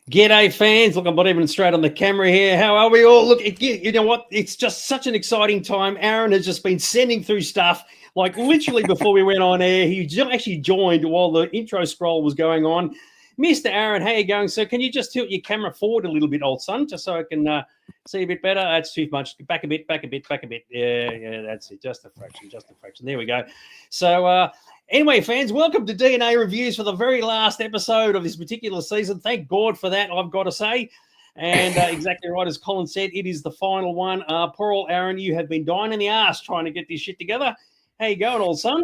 G'day, fans. Look, I'm not even straight on the camera here. How are we all? Look, you know what? It's just such an exciting time. Aron has just been sending through stuff, like literally before we went on air. He actually joined while the intro scroll was going on. Mr. Aron, how you going, sir? Can you just tilt your camera forward a little bit, old son, just so I can see a bit better? That's too much. Back a bit, back a bit, back a bit. Yeah, that's it. Just a fraction, just a fraction. There we go. So, anyway, fans, welcome to DNA Reviews for the very last episode of this particular season. Thank God for that, I've got to say. And exactly right, as Colin said, it is the final one. Poor old Aron, you have been dying in the ass trying to get this shit together. How you going, old son?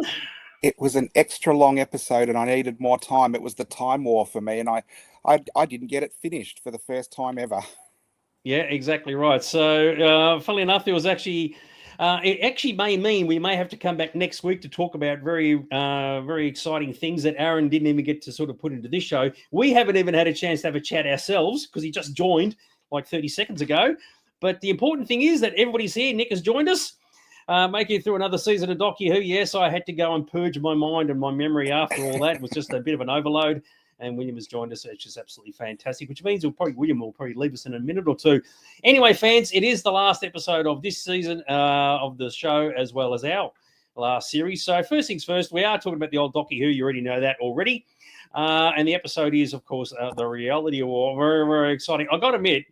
It was an extra long episode and I needed more time. It was the time war for me, and I didn't get it finished for the first time ever. Yeah, exactly right. So, funnily enough, there was actually... it actually may mean we may have to come back next week to talk about very exciting things that Aron didn't even get to sort of put into this show. We haven't even had a chance to have a chat ourselves because he just joined like 30 seconds ago. But the important thing is that everybody's here. Nick has joined us, making it through another season of Doctor Who. Yes, I had to go and purge my mind and my memory after all that. It was just a bit of an overload. And William has joined us, which is absolutely fantastic, which means William will probably leave us in a minute or two. Anyway, fans, it is the last episode of this season of the show, as well as our last series. So first things first, we are talking about the old Doctor Who. You already know that already. And the episode is, of course, the Reality War. Very, very exciting. I've got to admit,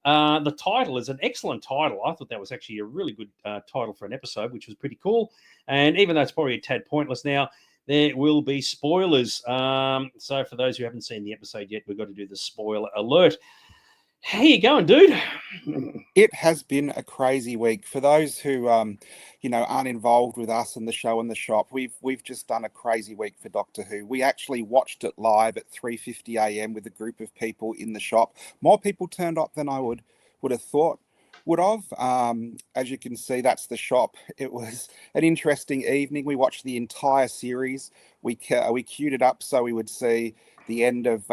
the title is an excellent title. I thought that was actually a really good title for an episode, which was pretty cool. And even though it's probably a tad pointless now, there will be spoilers. So for those who haven't seen the episode yet, we've got to do the spoiler alert. How you going, dude? It has been a crazy week. For those who aren't involved with us and the show and the shop, we've just done a crazy week for Doctor Who. We actually watched it live at 3:50 a.m. with a group of people in the shop. More people turned up than I would have thought would have. As you can see, that's the shop. It was an interesting evening. We watched the entire series. We queued it up so we would see the end of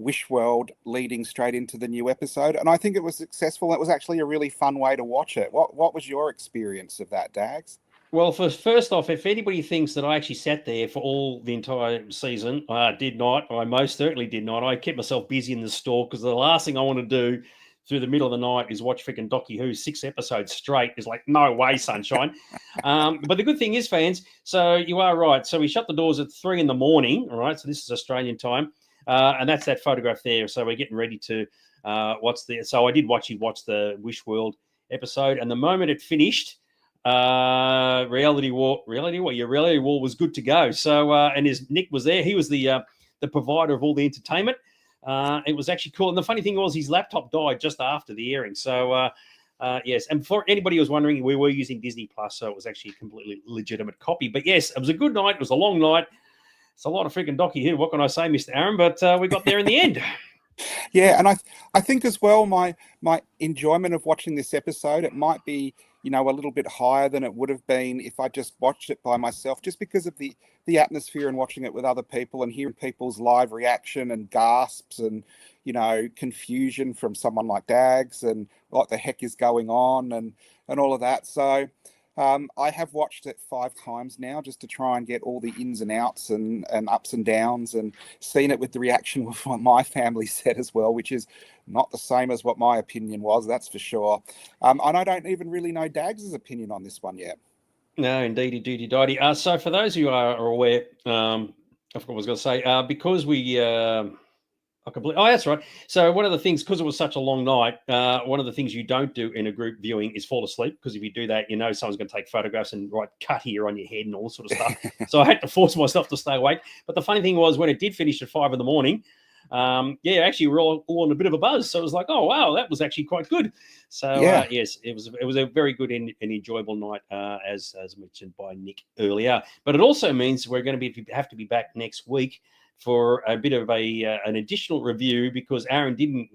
Wish World leading straight into the new episode, and I think it was successful. It was actually a really fun way to watch it. What was your experience of that, Dags? Well, first off, if anybody thinks that I actually sat there for the entire season, I did not. I most certainly did not. I kept myself busy in the store because the last thing I want to do through the middle of the night is watch freaking Doctor Who 6 episodes straight. Is like, no way, sunshine. But the good thing is, fans, so you are right. So we shut the doors at 3 a.m. All right, so this is Australian time. And that's that photograph there. So we're getting ready to watch the... So I did watch the Wish World episode. And the moment it finished, Reality War was good to go. So, and Nick was there. He was the provider of all the entertainment. It was actually cool. And the funny thing was his laptop died just after the airing. So, yes. And for anybody who was wondering, we were using Disney Plus, so it was actually a completely legitimate copy. But yes, it was a good night. It was a long night. It's a lot of freaking Doctor Who. What can I say, Mr. Aron? But we got there in the end. Yeah, and I think as well, my enjoyment of watching this episode, it might be, a little bit higher than it would have been if I just watched it by myself, just because of the atmosphere and watching it with other people and hearing people's live reaction and gasps and, confusion from someone like Dags and what the heck is going on and all of that. So I have watched it 5 times now just to try and get all the ins and outs and ups and downs, and seen it with the reaction of what my family said as well, which is not the same as what my opinion was, that's for sure. And I don't even really know Dags' opinion on this one yet. No, indeedy. So for those who are aware, I forgot what I was going to say, because we... Oh, that's right. So one of the things, because it was such a long night, one of the things you don't do in a group viewing is fall asleep, because if you do that, someone's going to take photographs and write cut here on your head and all sort of stuff. So I had to force myself to stay awake. But the funny thing was, when it did finish at 5 a.m, actually we're all on a bit of a buzz. So it was like, oh, wow, that was actually quite good. So yes, it was a very good and enjoyable night, as mentioned by Nick earlier. But it also means we're going to have to be back next week for a bit of an additional review, because Aron didn't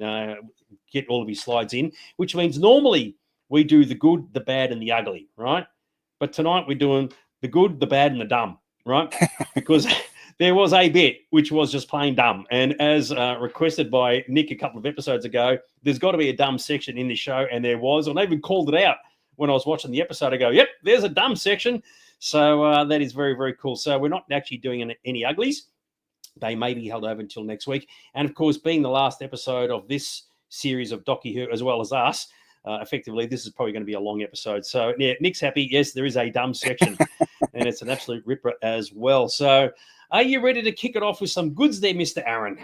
get all of his slides in, which means normally we do the good, the bad, and the ugly, right? But tonight we're doing the good, the bad, and the dumb, right? Because there was a bit which was just plain dumb. And as requested by Nick a couple of episodes ago, there's got to be a dumb section in this show, and there was. And I even called it out when I was watching the episode. I go, yep, there's a dumb section. So that is very, very cool. So we're not actually doing any uglies. they may be held over until next week. And of course, being the last episode of this series of Docu Who, as well as us, effectively, this is probably going to be a long episode. So, yeah, Nick's happy. Yes, there is a dumb section, and it's an absolute ripper as well. So, are you ready to kick it off with some goods there, Mr. Aron?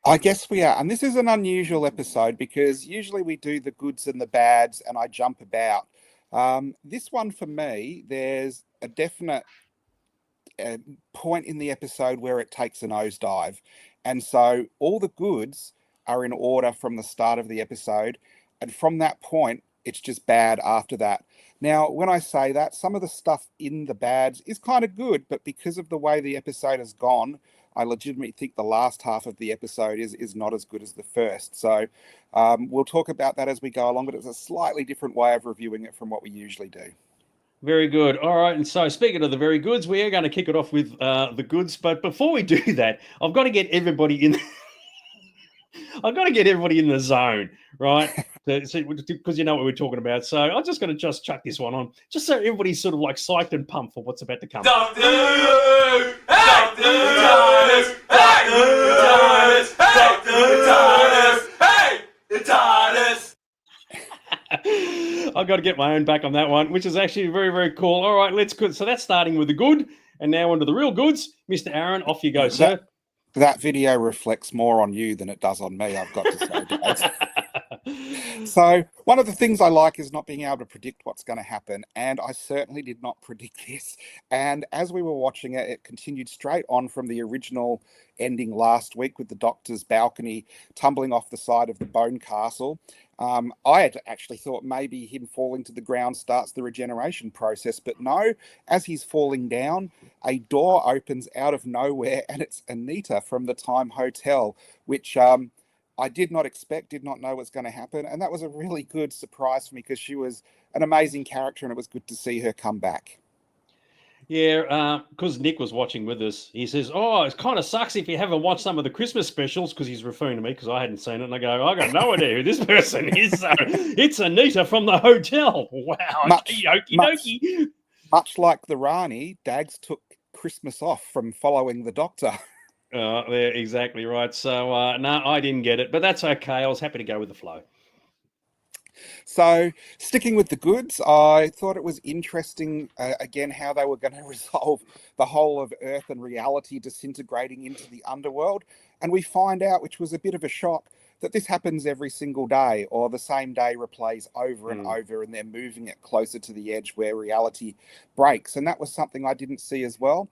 I guess we are. And this is an unusual episode because usually we do the goods and the bads and I jump about. This one for me, there's a definite point in the episode where it takes a nosedive. And so all the goods are in order from the start of the episode. And from that point, it's just bad after that. Now, when I say that, some of the stuff in the bads is kind of good, but because of the way the episode has gone, I legitimately think the last half of the episode is not as good as the first. So we'll talk about that as we go along, but it's a slightly different way of reviewing it from what we usually do. Very good. All right. And so speaking of the very goods, we are going to kick it off with the goods. But before we do that, I've got to get everybody in. I've got to get everybody in the zone, right? Because you know what we're talking about. So I'm just going to chuck this one on, just so everybody's sort of like psyched and pumped for what's about to come. Doctor Who! Hey! Doctor TARDIS! Hey! TARDIS! Hey! The TARDIS! I've got to get my own back on that one, which is actually very, very cool. All right, let's go. So that's starting with the good, and now onto the real goods. Mr. Aron, off you go, sir. That video reflects more on you than it does on me, I've got to say, Dags. So one of the things I like is not being able to predict what's going to happen, and I certainly did not predict this. And as we were watching it, it continued straight on from the original ending last week with the Doctor's balcony tumbling off the side of the bone castle. I had actually thought maybe him falling to the ground starts the regeneration process, but no, as he's falling down, a door opens out of nowhere, and it's Anita from the Time Hotel, which I did not expect, did not know was going to happen. And that was a really good surprise for me because she was an amazing character and it was good to see her come back. Yeah, because Nick was watching with us. He says, oh, it kind of sucks if you haven't watched some of the Christmas specials, because he's referring to me because I hadn't seen it. And I go, I got no idea who this person is. So it's Anita from the hotel. Wow. Much like the Rani, Dags took Christmas off from following the Doctor. They're exactly right. So, no, I didn't get it, but that's okay. I was happy to go with the flow. So, sticking with the goods, I thought it was interesting, again, how they were going to resolve the whole of Earth and reality disintegrating into the underworld. And we find out, which was a bit of a shock, that this happens every single day, or the same day replays over and over, and they're moving it closer to the edge where reality breaks. And that was something I didn't see as well.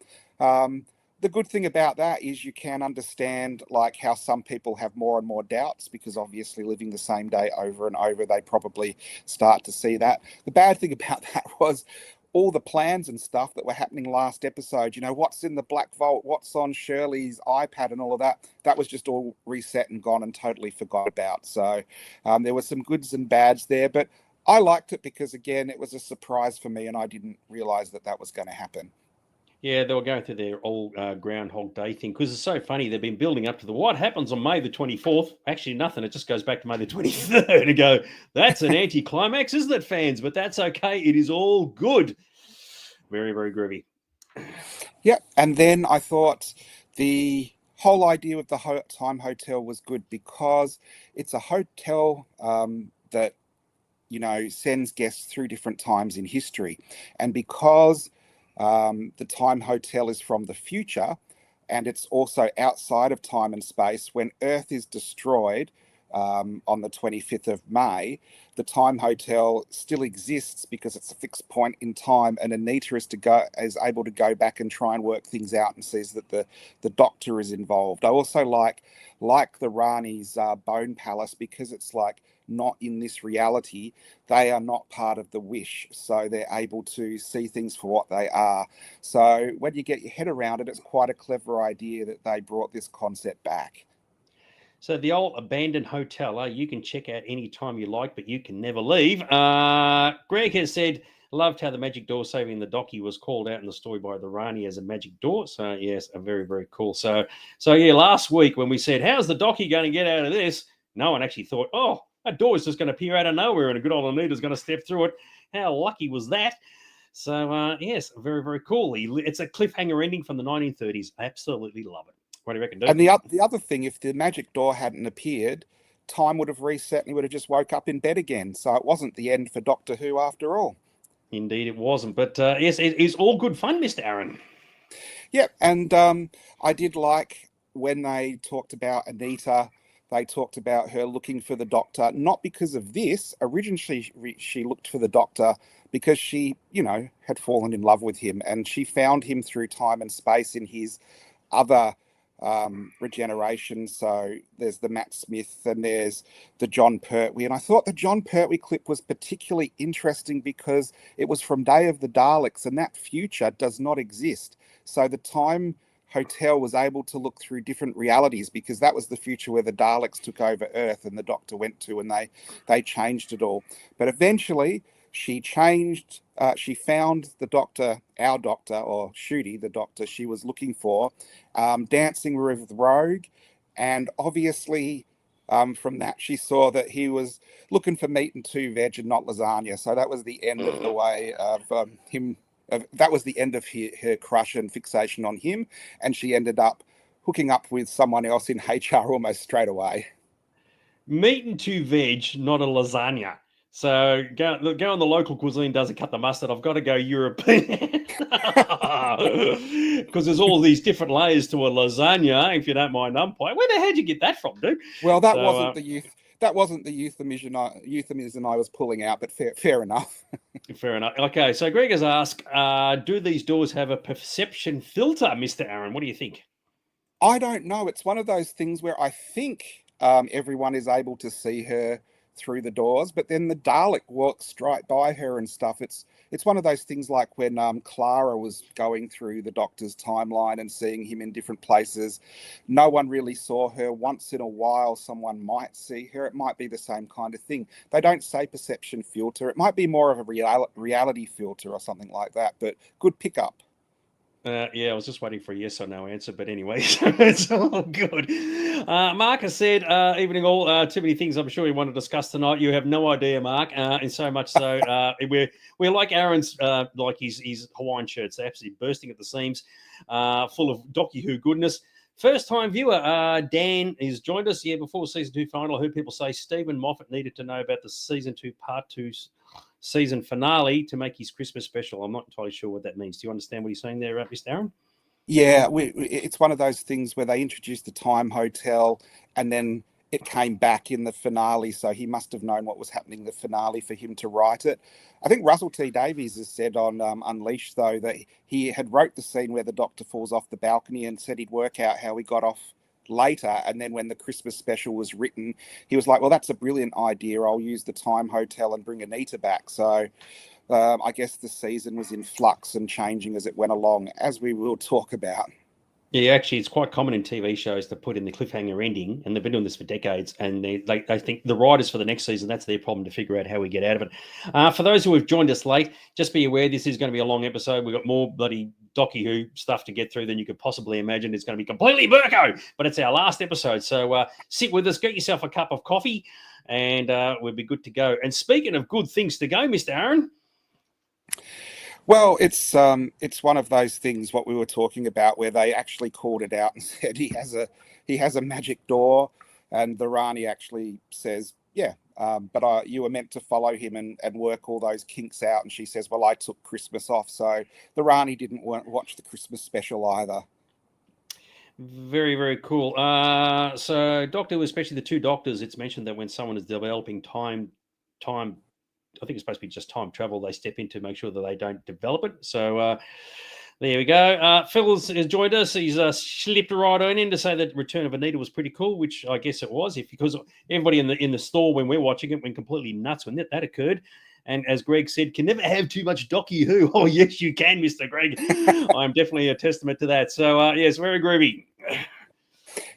The good thing about that is you can understand like how some people have more and more doubts, because obviously living the same day over and over, they probably start to see that. The bad thing about that was all the plans and stuff that were happening last episode, you know, what's in the Black Vault, what's on Shirley's iPad and all of that, that was just all reset and gone and totally forgot about. So there were some goods and bads there, but I liked it because, again, it was a surprise for me and I didn't realize that that was going to happen. Yeah, they were going through their old Groundhog Day thing, because it's so funny. They've been building up to what happens on May the 24th. Actually, nothing. It just goes back to May the 23rd and go, that's an anticlimax, isn't it, fans? But that's okay. It is all good. Very, very groovy. Yeah, and then I thought the whole idea of the Time Hotel was good because it's a hotel that, you know, sends guests through different times in history. And because the Time Hotel is from the future, and it's also outside of time and space. When Earth is destroyed on the 25th of May, the Time Hotel still exists because it's a fixed point in time, and Anita is able to go back and try and work things out and sees that the Doctor is involved. I also like the Rani's Bone Palace because it's like not in this reality. They are not part of the wish, so they're able to see things for what they are. So when you get your head around it, it's quite a clever idea that they brought this concept back. So the old abandoned hotel, you can check out any time you like, but you can never leave. Greg has said, loved how the magic door saving the Docky was called out in the story by the Rani as a magic door. So yes, a very, very cool. So yeah, last week when we said, how's the Docky going to get out of this? No one actually thought, oh, that door is just going to appear out of nowhere and a good old Anita's going to step through it. How lucky was that? So yes, very, very cool. It's a cliffhanger ending from the 1930s. I absolutely love it. What do you reckon, dude? And the other thing, if the magic door hadn't appeared, time would have reset and he would have just woke up in bed again. So it wasn't the end for Doctor Who after all. Indeed, it wasn't. But yes, it is all good fun, Mr. Aaron. Yep, and I did like when they talked about Anita. They talked about her looking for the Doctor, not because of this. Originally, she looked for the Doctor because she, had fallen in love with him, and she found him through time and space in his other regeneration. So there's the Matt Smith and there's the John Pertwee. And I thought the John Pertwee clip was particularly interesting because it was from Day of the Daleks, and that future does not exist. So the time hotel was able to look through different realities because that was the future where the Daleks took over Earth and the Doctor went to, and they changed it all. But eventually she changed, she found the Doctor, our Doctor, or Shooty, the Doctor she was looking for, dancing with Rogue. And obviously from that she saw that he was looking for meat and 2 veg and not lasagna. So that was the end of the way of him. That was the end of her crush and fixation on him, and she ended up hooking up with someone else in HR almost straight away. Meat and 2 veg, not a lasagna. So go on the local cuisine, doesn't cut the mustard. I've got to go European because there's all these different layers to a lasagna. If you don't mind umpire, where the hell did you get that from, dude? Well, that wasn't the youth. That wasn't the euphemism I was pulling out, but fair enough. Fair enough. Okay, so Greg has asked, do these doors have a perception filter, Mr. Aaron? What do you think? I don't know. It's one of those things where I think everyone is able to see her through the doors, but then the Dalek walks right by her and stuff. It's one of those things like when Clara was going through the Doctor's timeline and seeing him in different places. No one really saw her. Once in a while, someone might see her. It might be the same kind of thing. They don't say perception filter. It might be more of a reality filter or something like that, but good pickup. Yeah, I was just waiting for a yes or no answer, but anyway, it's all good. Mark has said, evening all, too many things I'm sure you want to discuss tonight. You have no idea, Mark, and so much so we're like Aaron's, like his Hawaiian shirts. They're absolutely bursting at the seams, full of Doctor Who goodness. First-time viewer, Dan, has joined us. Yeah, before season 2 final, I heard people say Stephen Moffat needed to know about the season 2 part 2 season finale to make his Christmas special. I'm not entirely sure what that means. Do you understand what he's saying there, Mr. Aaron? Yeah, it's one of those things where they introduced the time hotel and then it came back in the finale, so he must have known what was happening in the finale for him to write it. I think Russell T Davies has said on Unleashed, though, that he had wrote the scene where the Doctor falls off the balcony and said he'd work out how he got off later, and then when the Christmas special was written, he was like, well, that's a brilliant idea. I'll use the time hotel and bring Anita back. So I guess the season was in flux and changing as it went along, as we will talk about. Yeah, actually, it's quite common in TV shows to put in the cliffhanger ending, and they've been doing this for decades, and they think the writers for the next season, that's their problem to figure out how we get out of it. For those who have joined us late, just be aware this is going to be a long episode. We've got more bloody Doctor Who stuff to get through than you could possibly imagine. It's going to be completely burko, but it's our last episode. So sit with us, get yourself a cup of coffee, and we'll be good to go. And speaking of good things to go, Mr. Aaron. Well, it's one of those things what we were talking about where they actually called it out and said he has a magic door, and the Rani actually says, yeah, but you were meant to follow him and work all those kinks out, and she says, well, I took Christmas off, so the Rani didn't watch the Christmas special either. Very, very cool. So Doctor, especially the 2 doctors, it's mentioned that when someone is developing time, I think it's supposed to be just time travel, they step in to make sure that they don't develop it. So there we go. Phil has joined us. He's slipped right on in to say that Return of Anita was pretty cool, which I guess it was, because everybody in the store when we're watching it went completely nuts when that occurred. And as Greg said, can never have too much Doctor Who. Oh, yes, you can, Mr. Greg. I'm definitely a testament to that. So, yes, very groovy.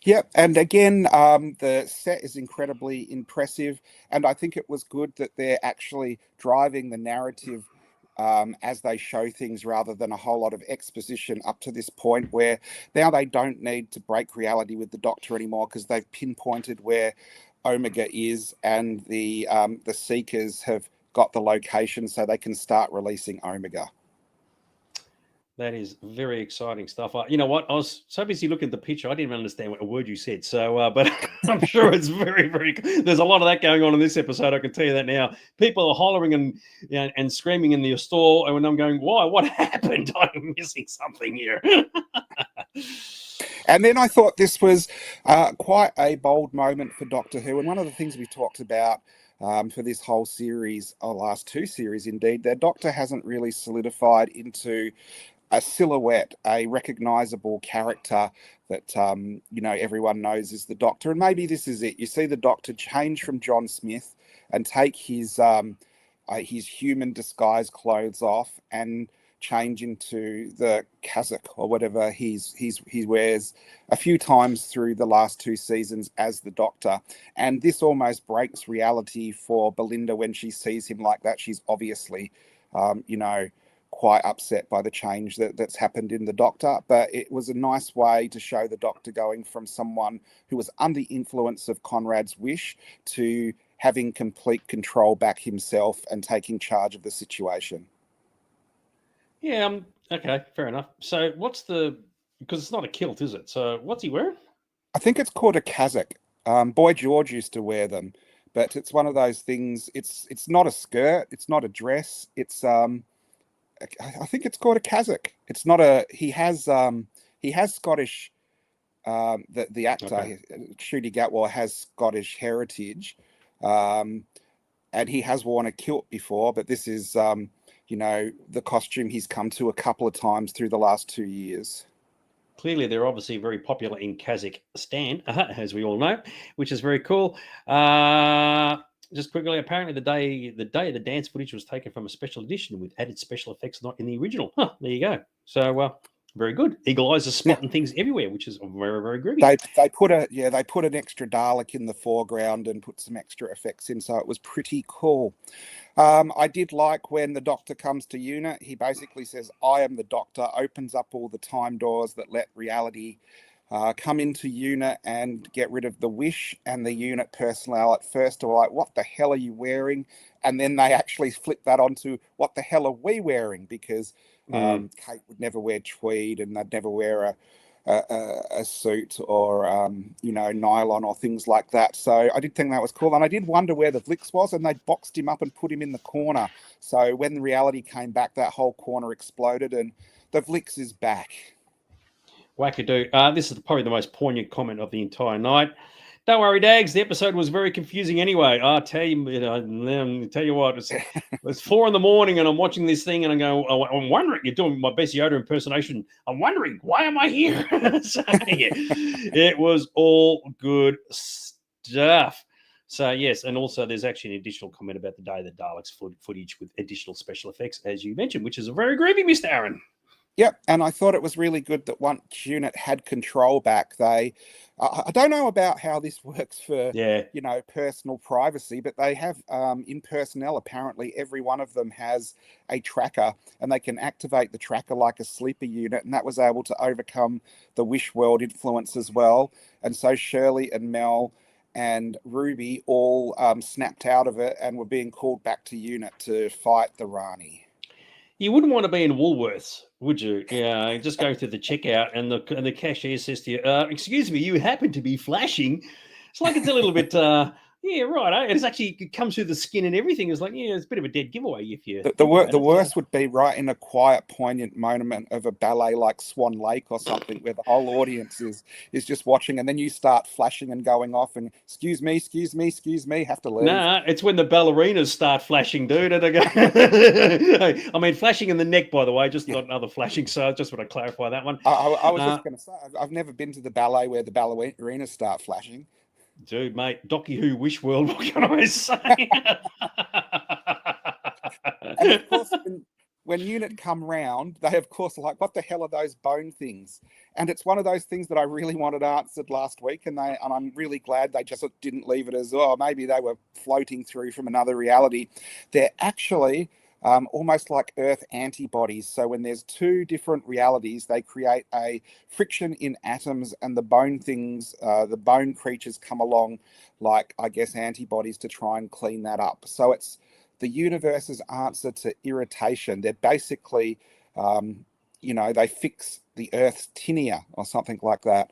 Yep, and again, the set is incredibly impressive, and I think it was good that they're actually driving the narrative as they show things rather than a whole lot of exposition up to this point where now they don't need to break reality with the Doctor anymore because they've pinpointed where Omega is, and the Seekers have got the location so they can start releasing Omega. That is very exciting stuff. You know what? I was so busy looking at the picture, I didn't even understand what a word you said. So, but I'm sure it's very, very. There's a lot of that going on in this episode. I can tell you that now. People are hollering and and screaming in the store, and I'm going, "Why? What happened? I'm missing something here." And then I thought this was quite a bold moment for Doctor Who. And one of the things we talked about for this whole series, or last two series indeed, their Doctor hasn't really solidified into a silhouette, a recognizable character that everyone knows is the Doctor. And maybe this is it. You see the Doctor change from John Smith and take his human disguise clothes off and change into the cassock or whatever he wears a few times through the last two seasons as the Doctor. And this almost breaks reality for Belinda when she sees him like that. She's obviously quite upset by the change that's happened in the Doctor, but it was a nice way to show the Doctor going from someone who was under influence of Conrad's wish to having complete control back himself and taking charge of the situation. Yeah, okay, fair enough. So because it's not a kilt, is it? So what's he wearing? I think it's called a cassock. Boy George used to wear them, but it's one of those things. It's not a skirt. It's not a dress. It's I think it's called a cassock. It's not a. He has Scottish. The actor Ncuti Gatwa has Scottish heritage, and he has worn a kilt before. But this is the costume he's come to a couple of times through the last 2 years. Clearly, they're obviously very popular in Kazakhstan, as we all know, which is very cool. Just quickly, apparently the day of the dance footage was taken from a special edition with added special effects not in the original. There you go. So very good. Eagle Eyes are spotting things everywhere, which is very, very groovy. They put an extra Dalek in the foreground and put some extra effects in, so it was pretty cool. I did like when the Doctor comes to UNIT, he basically says, "I am the Doctor," opens up all the time doors that let reality come into UNIT and get rid of the wish, and the UNIT personnel at first are like, "What the hell are you wearing?" And then they actually flip that onto, "What the hell are we wearing?" Because Kate would never wear tweed, and they'd never wear a suit or nylon or things like that. So I did think that was cool, and I did wonder where the Vlix was, and they boxed him up and put him in the corner. So when the reality came back, that whole corner exploded, and the Vlix is back. Wackadoo. This is probably the most poignant comment of the entire night. Don't worry, Dags. The episode was very confusing anyway. I'll tell you, tell you what, it's 4 a.m. and I'm watching this thing and I'm going, I'm wondering, you're doing my best Yoda impersonation. I'm wondering, why am I here? So, yeah, it was all good stuff. So, yes, and also there's actually an additional comment about the Day of the Daleks footage with additional special effects, as you mentioned, which is a very groovy, Mr. Aron. Yep, and I thought it was really good that once UNIT had control back, I don't know about how this works for personal privacy, but they have in personnel, apparently every one of them has a tracker, and they can activate the tracker like a sleeper unit, and that was able to overcome the Wish World influence as well. And so Shirley and Mel and Ruby all snapped out of it and were being called back to UNIT to fight the Rani. You wouldn't want to be in Woolworths, would you? Yeah, just going through the checkout and the cashier says to you, "Excuse me, you happen to be flashing." It's like it's a little bit, yeah, right. It's actually, it comes through the skin and everything. It's like, yeah, it's a bit of a dead giveaway if you. The worst would be right in a quiet, poignant moment of a ballet like Swan Lake or something, where the whole audience is just watching, and then you start flashing and going off, and excuse me, have to leave. Nah, it's when the ballerinas start flashing, dude. And I go, I mean, flashing in the neck, by the way, just not another flashing. So I just want to clarify that one. I was just going to say, I've never been to the ballet where the ballerinas start flashing. Dude, mate, Docky Who Wish World, what can I say? And of course, when UNIT come round, they of course are like, "What the hell are those bone things?" And it's one of those things that I really wanted answered last week, and I'm really glad they just didn't leave it as, oh, maybe they were floating through from another reality. They're actually almost like Earth antibodies. So when there's two different realities, they create a friction in atoms, and the bone things, the bone creatures come along like, I guess, antibodies to try and clean that up. So it's the universe's answer to irritation. They're basically they fix the Earth's tinea or something like that.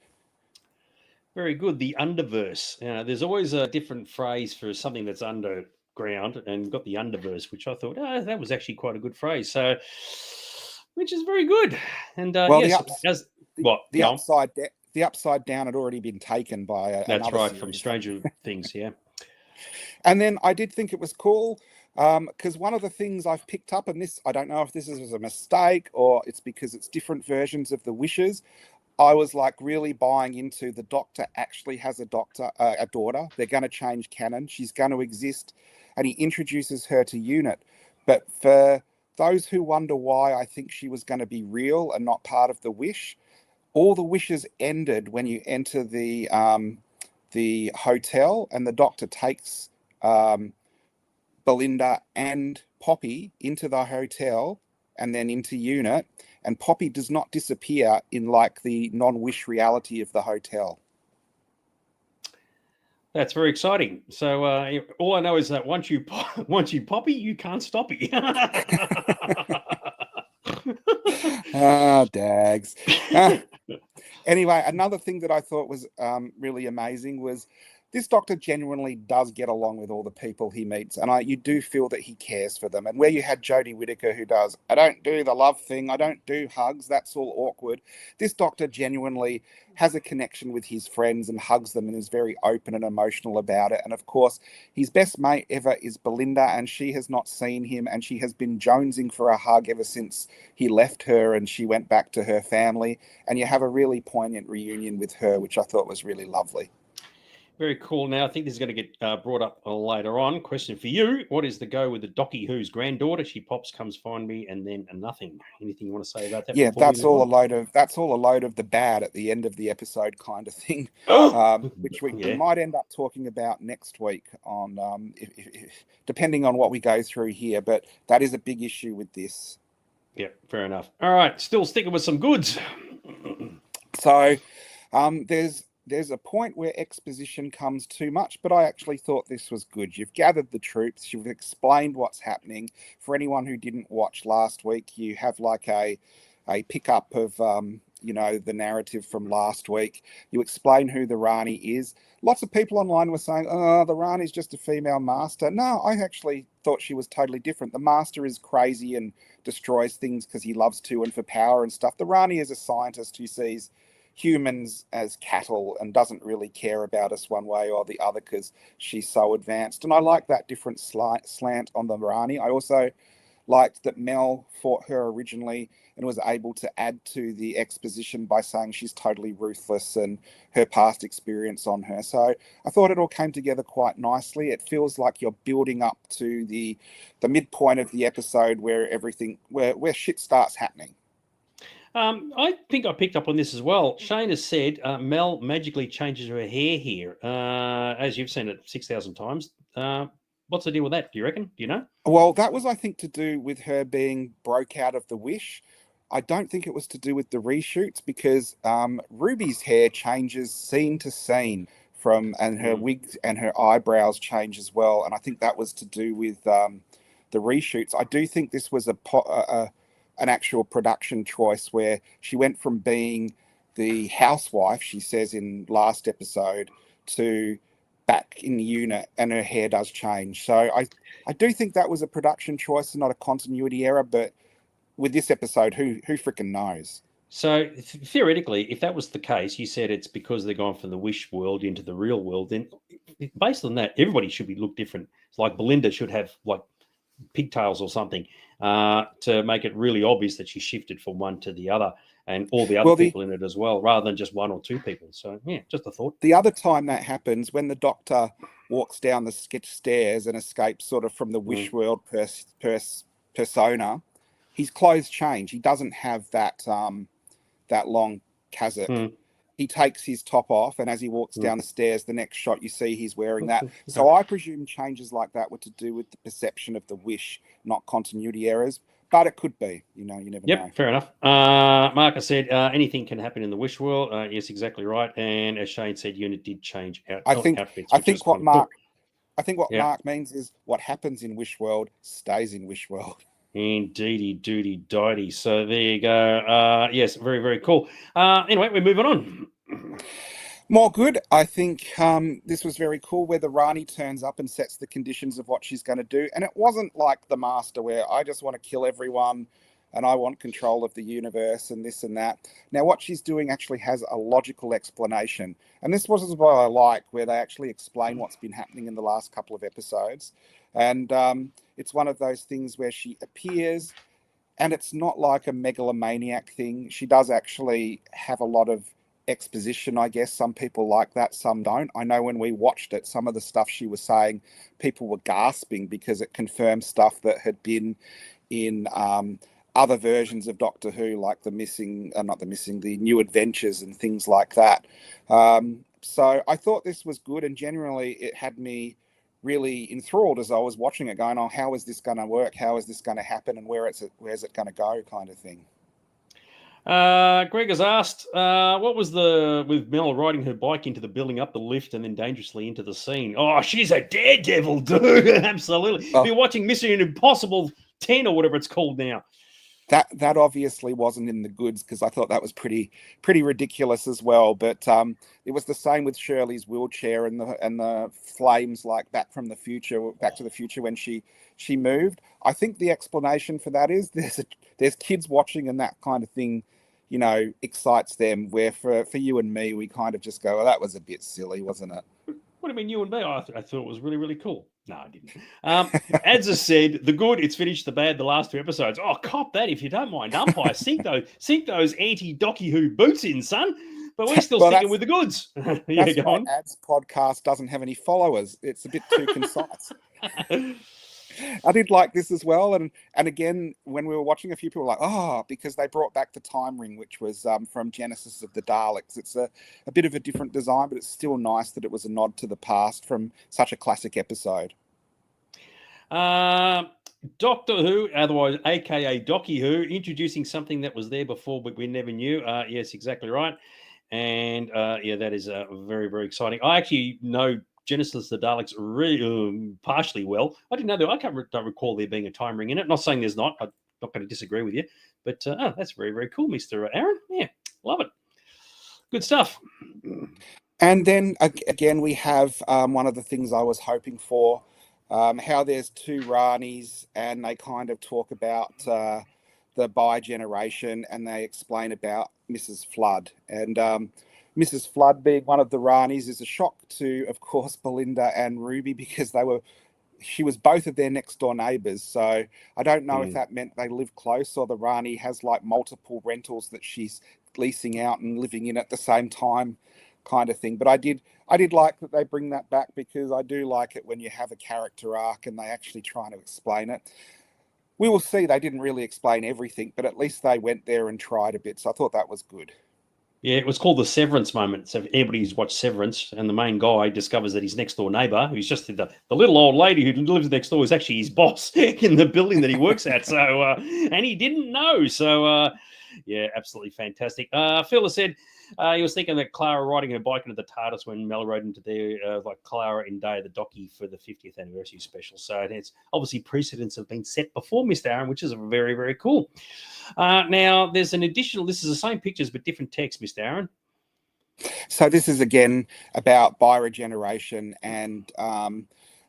Very good. The underverse. There's always a different phrase for something that's underground, and we've got the underverse, which I thought, that was actually quite a good phrase. So, which is very good. And Well, yes, the upside the upside down had already been taken by that's another right, series. from Stranger Things. Yeah. And then I did think it was cool because one of the things I've picked up, and this, I don't know if this is a mistake or it's because it's different versions of the wishes. I was like really buying into the Doctor actually has a daughter. They're going to change canon. She's going to exist, and he introduces her to Unit. But for those who wonder why I think she was going to be real and not part of the wish, all the wishes ended when you enter the hotel, and the Doctor takes Belinda and Poppy into the hotel and then into Unit, and Poppy does not disappear in like the non-wish reality of the hotel. That's very exciting. So all I know is that once you poppy, you can't stop it. Dags. Anyway, another thing that I thought was really amazing was this Doctor genuinely does get along with all the people he meets, and you do feel that he cares for them. And where you had Jodie Whittaker, who does, I don't do the love thing, I don't do hugs, that's all awkward. This Doctor genuinely has a connection with his friends and hugs them and is very open and emotional about it. And of course, his best mate ever is Belinda, and she has not seen him, and she has been jonesing for a hug ever since he left her and she went back to her family. And you have a really poignant reunion with her, which I thought was really lovely. Very cool. Now, I think this is going to get brought up later on. Question for you. What is the go with the Docky Who's granddaughter? She pops, comes find me, and then nothing. Anything you want to say about that? Yeah, that's all a load of the bad at the end of the episode kind of thing, which we might end up talking about next week on, depending on what we go through here. But that is a big issue with this. Yeah, fair enough. All right, still sticking with some goods. So there's a point where exposition comes too much, but I actually thought this was good. You've gathered the troops, you've explained what's happening. For anyone who didn't watch last week, you have like a pickup of the narrative from last week. You explain who the Rani is. Lots of people online were saying, oh, the Rani's just a female master. No, I actually thought she was totally different. The master is crazy and destroys things because he loves to and for power and stuff. The Rani is a scientist who sees humans as cattle and doesn't really care about us one way or the other because she's so advanced. And I like that different slant on the Rani. I also liked that Mel fought her originally and was able to add to the exposition by saying she's totally ruthless and her past experience on her. So I thought it all came together quite nicely. It feels like you're building up to the midpoint of the episode where where shit starts happening. I think I picked up on this as well. Shane has said Mel magically changes her hair here, as you've seen it 6,000 times. What's the deal with that? Do you reckon? Do you know? Well, that was, I think, to do with her being broke out of the wish. I don't think it was to do with the reshoots because Ruby's hair changes scene to scene and her wigs and her eyebrows change as well. And I think that was to do with the reshoots. I do think this was an actual production choice where she went from being the housewife, she says in last episode, to back in the Unit, and her hair does change. So I do think that was a production choice and not a continuity error, but with this episode, who freaking knows? So theoretically, if that was the case, you said it's because they're gone from the wish world into the real world, then based on that, everybody should look different. It's like Belinda should have like pigtails or something to make it really obvious that she shifted from one to the other, and all the other people in it as well, rather than just one or two people. So yeah, just a thought. The other time that happens, when the Doctor walks down the stairs and escapes sort of from the wish world persona, his clothes change. He doesn't have that long cassock. He takes his top off, and as he walks down the stairs, the next shot you see he's wearing that. So I presume changes like that were to do with the perception of the wish, not continuity errors. But it could be, you never know. Yep, fair enough. Marcus said anything can happen in the wish world. Yes, exactly right. And as Shane said, Unit did change outfits. I think what Mark means is what happens in wish world stays in wish world. Indeedy doody doity. So there you go. Yes, very, very cool. Anyway, we're moving on. More good. I think this was very cool where the Rani turns up and sets the conditions of what she's going to do. And it wasn't like the Master where I just want to kill everyone and I want control of the universe and this and that. Now, what she's doing actually has a logical explanation. And this was what I like, where they actually explain what's been happening in the last couple of episodes. And it's one of those things where she appears and it's not like a megalomaniac thing. She does actually have a lot of exposition, I guess. Some people like that, some don't. I know when we watched it, some of the stuff she was saying, people were gasping because it confirmed stuff that had been in other versions of Doctor Who, like the New Adventures and things like that. So I thought this was good, and generally it had me really enthralled as I was watching it, going, oh, how is this going to work? How is this going to happen? And where's it going to go, kind of thing. Greg has asked, what was with Mel riding her bike into the building, up the lift, and then dangerously into the scene? Oh, she's a daredevil, dude. Absolutely. You're watching Mission Impossible 10 or whatever it's called now. That obviously wasn't in the goods, because I thought that was pretty ridiculous as well. But it was the same with Shirley's wheelchair and the flames, like Back to the Future when she moved. I think the explanation for that is there's kids watching, and that kind of thing, excites them. Where for you and me, we kind of just go, well, that was a bit silly, wasn't it? What do you mean, you and me? I thought it was really, really cool. No, I didn't. As I said, the good, it's finished. The bad, the last 2 episodes. Oh, cop that if you don't mind. Umpire, sink those anti-Docky Who boots in, son. But we're still sticking with the goods. That's why Ad's podcast doesn't have any followers. It's a bit too concise. I did like this as well, and again, when we were watching, a few people were like, oh, because they brought back the time ring, which was from Genesis of the Daleks. It's a bit of a different design, but it's still nice that it was a nod to the past from such a classic episode. Doctor Who, otherwise aka Docky Who, introducing something that was there before but we never knew. Yes, exactly right. And that is very, very exciting. I actually know Genesis of the Daleks really partially well. I didn't know that. I don't recall there being a time ring in it. Not saying there's not. I'm not going to disagree with you. But that's very, very cool, Mr. Aaron. Yeah, love it. Good stuff. And then again, we have one of the things I was hoping for, how there's 2 Ranis, and they kind of talk about the bi-generation, and they explain about Mrs. Flood. And Mrs. Flood being one of the Ranis is a shock to, of course, Belinda and Ruby, because she was both of their next door neighbours. So I don't know if that meant they live close, or the Rani has like multiple rentals that she's leasing out and living in at the same time, kind of thing. But I did like that they bring that back, because I do like it when you have a character arc and they actually try to explain it. We will see. They didn't really explain everything, but at least they went there and tried a bit. So I thought that was good. Yeah, it was called the Severance moment. So if anybody's watched Severance, and the main guy discovers that his next door neighbour, who's just the little old lady who lives next door, is actually his boss in the building that he works at. So and he didn't know. So yeah, absolutely fantastic. Phil has said he was thinking that Clara riding her bike into the TARDIS when Mel rode into there, like Clara in Day of the Docky for the 50th anniversary special. So it's obviously precedents have been set before, Mr. Aaron, which is very, very cool. Now, there's an additional, this is the same pictures but different text, Mr. Aaron. So this is again about bioregeneration, and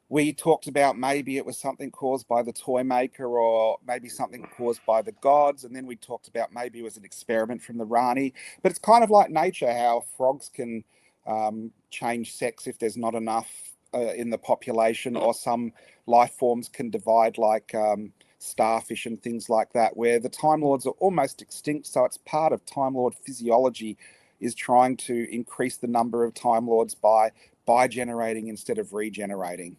we talked about maybe it was something caused by the toy maker, or maybe something caused by the gods, and then we talked about maybe it was an experiment from the Rani. But it's kind of like nature, how frogs can change sex if there's not enough in the population, or some life forms can divide, like starfish and things like that, where the Time Lords are almost extinct. So it's part of Time Lord physiology, is trying to increase the number of Time Lords by generating instead of regenerating.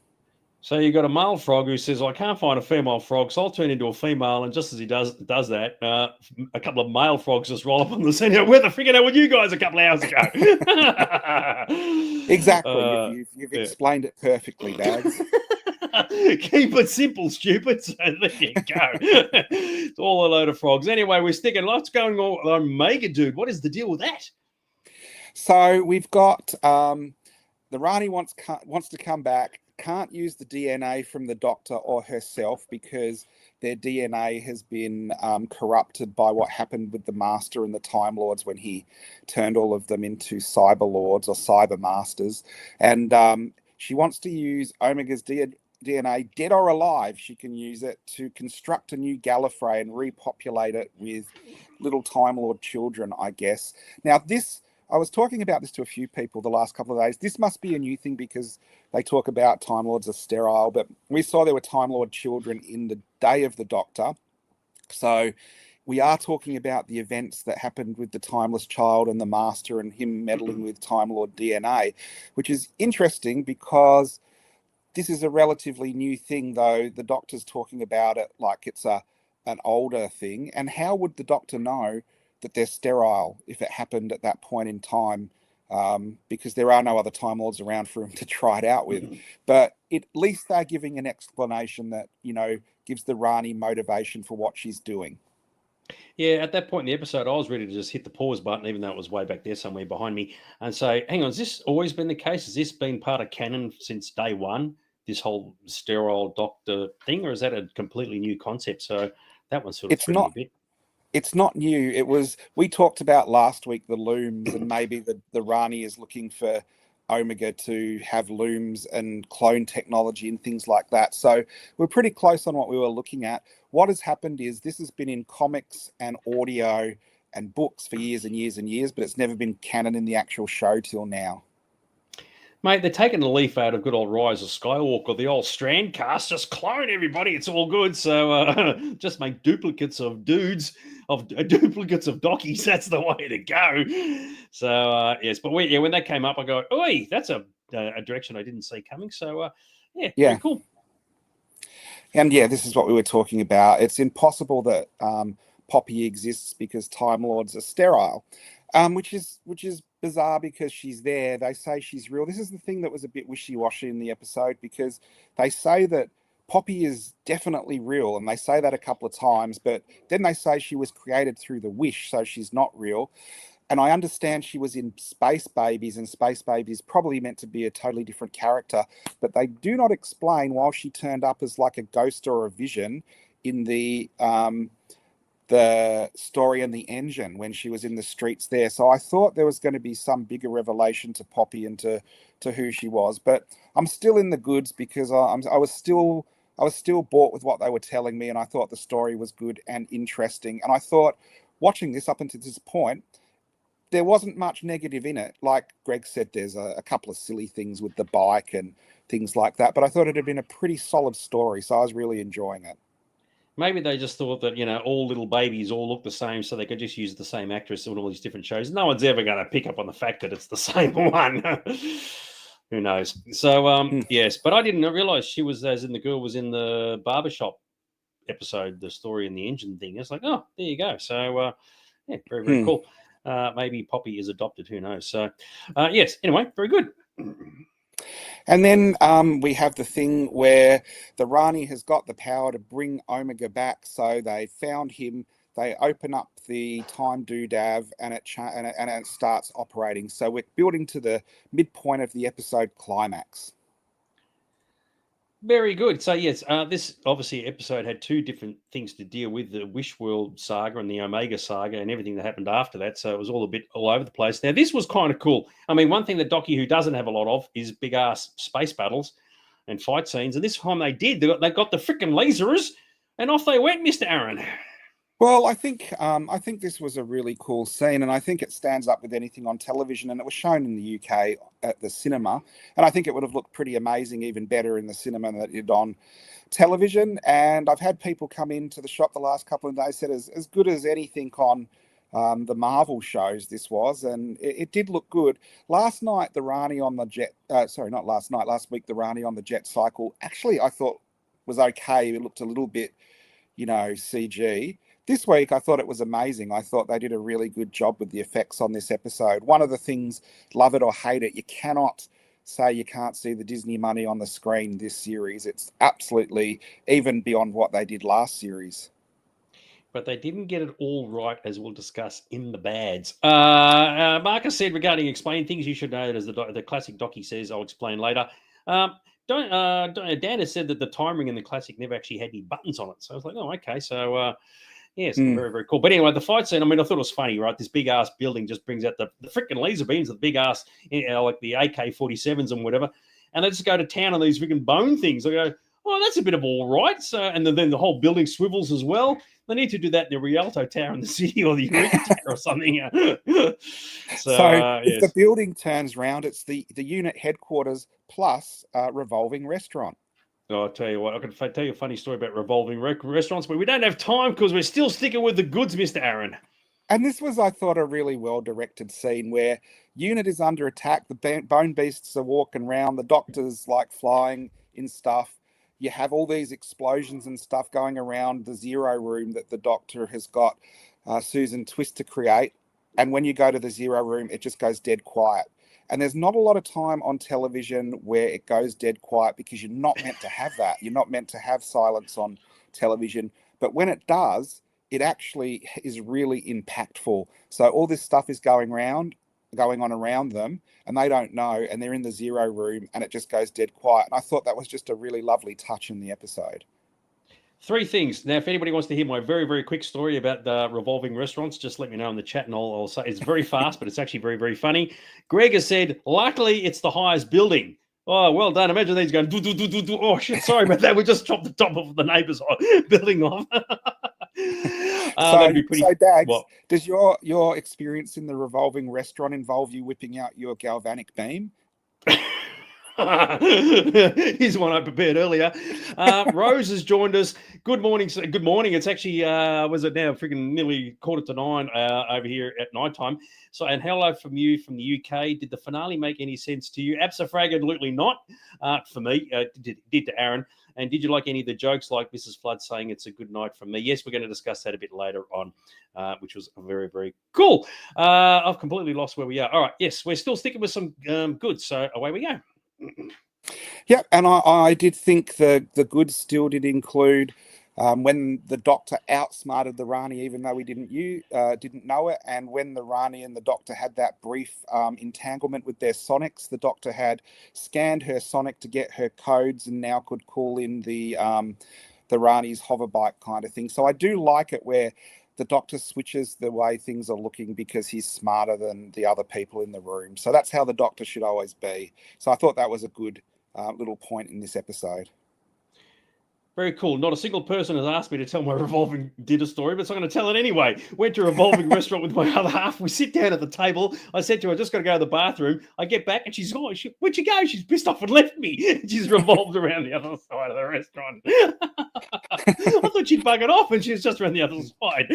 So you've got a male frog who says, I can't find a female frog, so I'll turn into a female. And just as he does that, a couple of male frogs just roll up on the scene. Where the friggin' hell were you guys a couple of hours ago? Exactly. You've explained it perfectly, Dags. Keep it simple, stupid. So there you go. It's all a load of frogs. Anyway, we're sticking lots going on. Mega Dude, what is the deal with that? So we've got the Rani wants to come back. can't use the DNA from the Doctor or herself because their DNA has been corrupted by what happened with the Master and the Time Lords when he turned all of them into Cyber Lords or Cyber Masters. And she wants to use Omega's DNA, dead or alive. She can use it to construct a new Gallifrey and repopulate it with little Time Lord children, I guess. Now, I was talking about this to a few people the last couple of days. This must be a new thing because they talk about Time Lords are sterile, but we saw there were Time Lord children in the day of the Doctor. So we are talking about the events that happened with the Timeless Child and the Master and him meddling with Time Lord DNA, which is interesting because this is a relatively new thing, though the Doctor's talking about it like it's an older thing. And how would the Doctor know that they're sterile if it happened at that point in time? Because there are no other Time Lords around for him to try it out with. But at least they're giving an explanation that, gives the Rani motivation for what she's doing. Yeah, at that point in the episode, I was ready to just hit the pause button, even though it was way back there somewhere behind me, and say, hang on, has this always been the case? Has this been part of canon since day one, this whole sterile Doctor thing, or is that a completely new concept? So that one sort of threw me a bit. It's not new. We talked about last week the looms, and maybe the Rani is looking for Omega to have looms and clone technology and things like that. So we're pretty close on what we were looking at. What has happened is this has been in comics and audio and books for years and years and years, but it's never been canon in the actual show till now. Mate, they're taking a leaf out of good old Rise of Skywalker, the old Strand cast. Just clone everybody. It's all good. So just make duplicates of dudes, duplicates of dockies. That's the way to go. So, yes. But when that came up, I go, oi, that's a direction I didn't see coming. So, yeah, very cool. And yeah, this is what we were talking about. It's impossible that Poppy exists because Time Lords are sterile, which is bizarre because she's there. They say she's real. This is the thing that was a bit wishy-washy in the episode because they say that Poppy is definitely real, and they say that a couple of times, but then they say she was created through the wish, so she's not real. And I understand she was in Space Babies, and Space Babies probably meant to be a totally different character, but they do not explain why she turned up as like a ghost or a vision in the Story and the Engine when she was in the streets there. So I thought there was going to be some bigger revelation to Poppy and to who she was, but I'm still in the goods because I was still bought with what they were telling me, and I thought the story was good and interesting. And I thought watching this up until this point, there wasn't much negative in it. Like Greg said, there's a couple of silly things with the bike and things like that, but I thought it had been a pretty solid story, so I was really enjoying it. Maybe they just thought that, all little babies all look the same, so they could just use the same actress in all these different shows. No one's ever going to pick up on the fact that it's the same one. Who knows? So, yes, but I didn't realize she was, as in the girl was in the barbershop episode, the Story and the Engine thing. It's like, oh, there you go. So, yeah, very, very cool. Maybe Poppy is adopted. Who knows? So, yes, anyway, very good. And then we have the thing where the Rani has got the power to bring Omega back. So they found him. They open up the time doodav, and it starts operating. So we're building to the midpoint of the episode climax. Very good. So yes, this obviously episode had two different things to deal with: the Wish World saga and the Omega saga, and everything that happened after that. So it was all a bit all over the place. Now this was kind of cool. I mean, one thing that Doctor Who doesn't have a lot of is big ass space battles and fight scenes. And this time they did. They got the freaking lasers, and off they went, Mr. Aron. Well, I think this was a really cool scene, and I think it stands up with anything on television, and it was shown in the UK at the cinema, and I think it would have looked pretty amazing, even better in the cinema than it did on television. And I've had people come into the shop the last couple of days, said as good as anything on the Marvel shows this was, and it did look good. Last night, the Rani on the jet, last week, the Rani on the jet cycle, actually I thought was okay. It looked a little bit, CG. This week, I thought it was amazing. I thought they did a really good job with the effects on this episode. One of the things, love it or hate it, you cannot say you can't see the Disney money on the screen this series. It's absolutely even beyond what they did last series. But they didn't get it all right, as we'll discuss in the bads. Marcus said regarding explaining things you should know, as the classic docky says, I'll explain later. Dan has said that the time ring in the classic never actually had any buttons on it. So I was like, oh, okay. So, yes, very, very cool. But anyway, the fight scene, I mean, I thought it was funny, right? This big ass building just brings out the freaking laser beams of the big ass, like the AK-47s and whatever. And they just go to town on these freaking bone things. I go, oh, that's a bit of all right. So, and then the whole building swivels as well. They need to do that in the Rialto Tower in the city or the Eureka Tower or something. So if yes. the building turns round, it's the unit headquarters plus a revolving restaurant. Oh, I'll tell you what, I can tell you a funny story about revolving restaurants, but we don't have time because we're still sticking with the goods, Mr. Aron. And this was, I thought, a really well-directed scene where unit is under attack, the bone beasts are walking around, the doctor's like flying in stuff. You have all these explosions and stuff going around the zero room that the doctor has got Susan Twist to create. And when you go to the zero room, it just goes dead quiet. And there's not a lot of time on television where it goes dead quiet because you're not meant to have that. You're not meant to have silence on television. But when it does, it actually is really impactful. So all this stuff is going on around them, and they don't know, and they're in the zero room, and it just goes dead quiet. And I thought that was just a really lovely touch in the episode. 3 things. Now, if anybody wants to hear my very, very quick story about the revolving restaurants, just let me know in the chat and I'll say it's very fast, but it's actually very, very funny. Greg has said, luckily, it's the highest building. Oh, well done. Imagine these going, do. Oh, shit, sorry about that. We just chopped the top of the neighbour's building off. So, Dags, does your experience in the revolving restaurant involve you whipping out your galvanic beam? Here's one I prepared earlier. Rose has joined us. Good morning. Good morning. It's actually, was it now freaking nearly 8:45 over here at night time. So, and hello from you from the UK. Did the finale make any sense to you? Absolutely not. For me, did to Aaron. And did you like any of the jokes like Mrs. Flood saying it's a good night from me? Yes, we're going to discuss that a bit later on, which was very, very cool. I've completely lost where we are. All right. Yes, we're still sticking with some goods. So away we go. Yeah, and I did think the goods still did include when the Doctor outsmarted the Rani, even though we didn't know it, and when the Rani and the Doctor had that brief entanglement with their sonics, the Doctor had scanned her sonic to get her codes and now could call in the Rani's hoverbike kind of thing. So I do like it where the Doctor switches the way things are looking because he's smarter than the other people in the room. So that's how the Doctor should always be. So I thought that was a good little point in this episode. Very cool. Not a single person has asked me to tell my revolving dinner story, but so I'm going to tell it anyway. Went to a revolving restaurant with my other half. We sit down at the table. I said to her, I just got to go to the bathroom. I get back and she's gone. Where'd you go? She's pissed off and left me. She's revolved around the other side of the restaurant. I thought she'd buggered off and she was just around the other side.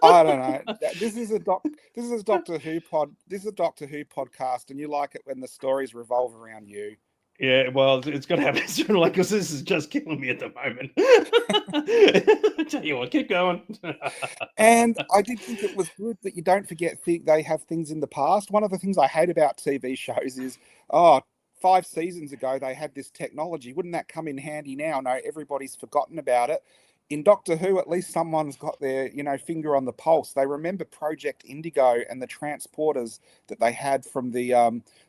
I don't know. This is a Doctor Who podcast, and you like it when the stories revolve around you. Yeah, well, it's got to happen sooner, like, because this is just killing me at the moment. I tell you what, keep going. And I did think it was good that you don't forget they have things in the past. One of the things I hate about TV shows is, 5 seasons ago they had this technology. Wouldn't that come in handy now? No, everybody's forgotten about it. In Doctor Who, at least someone's got their, finger on the pulse. They remember Project Indigo and the transporters that they had from the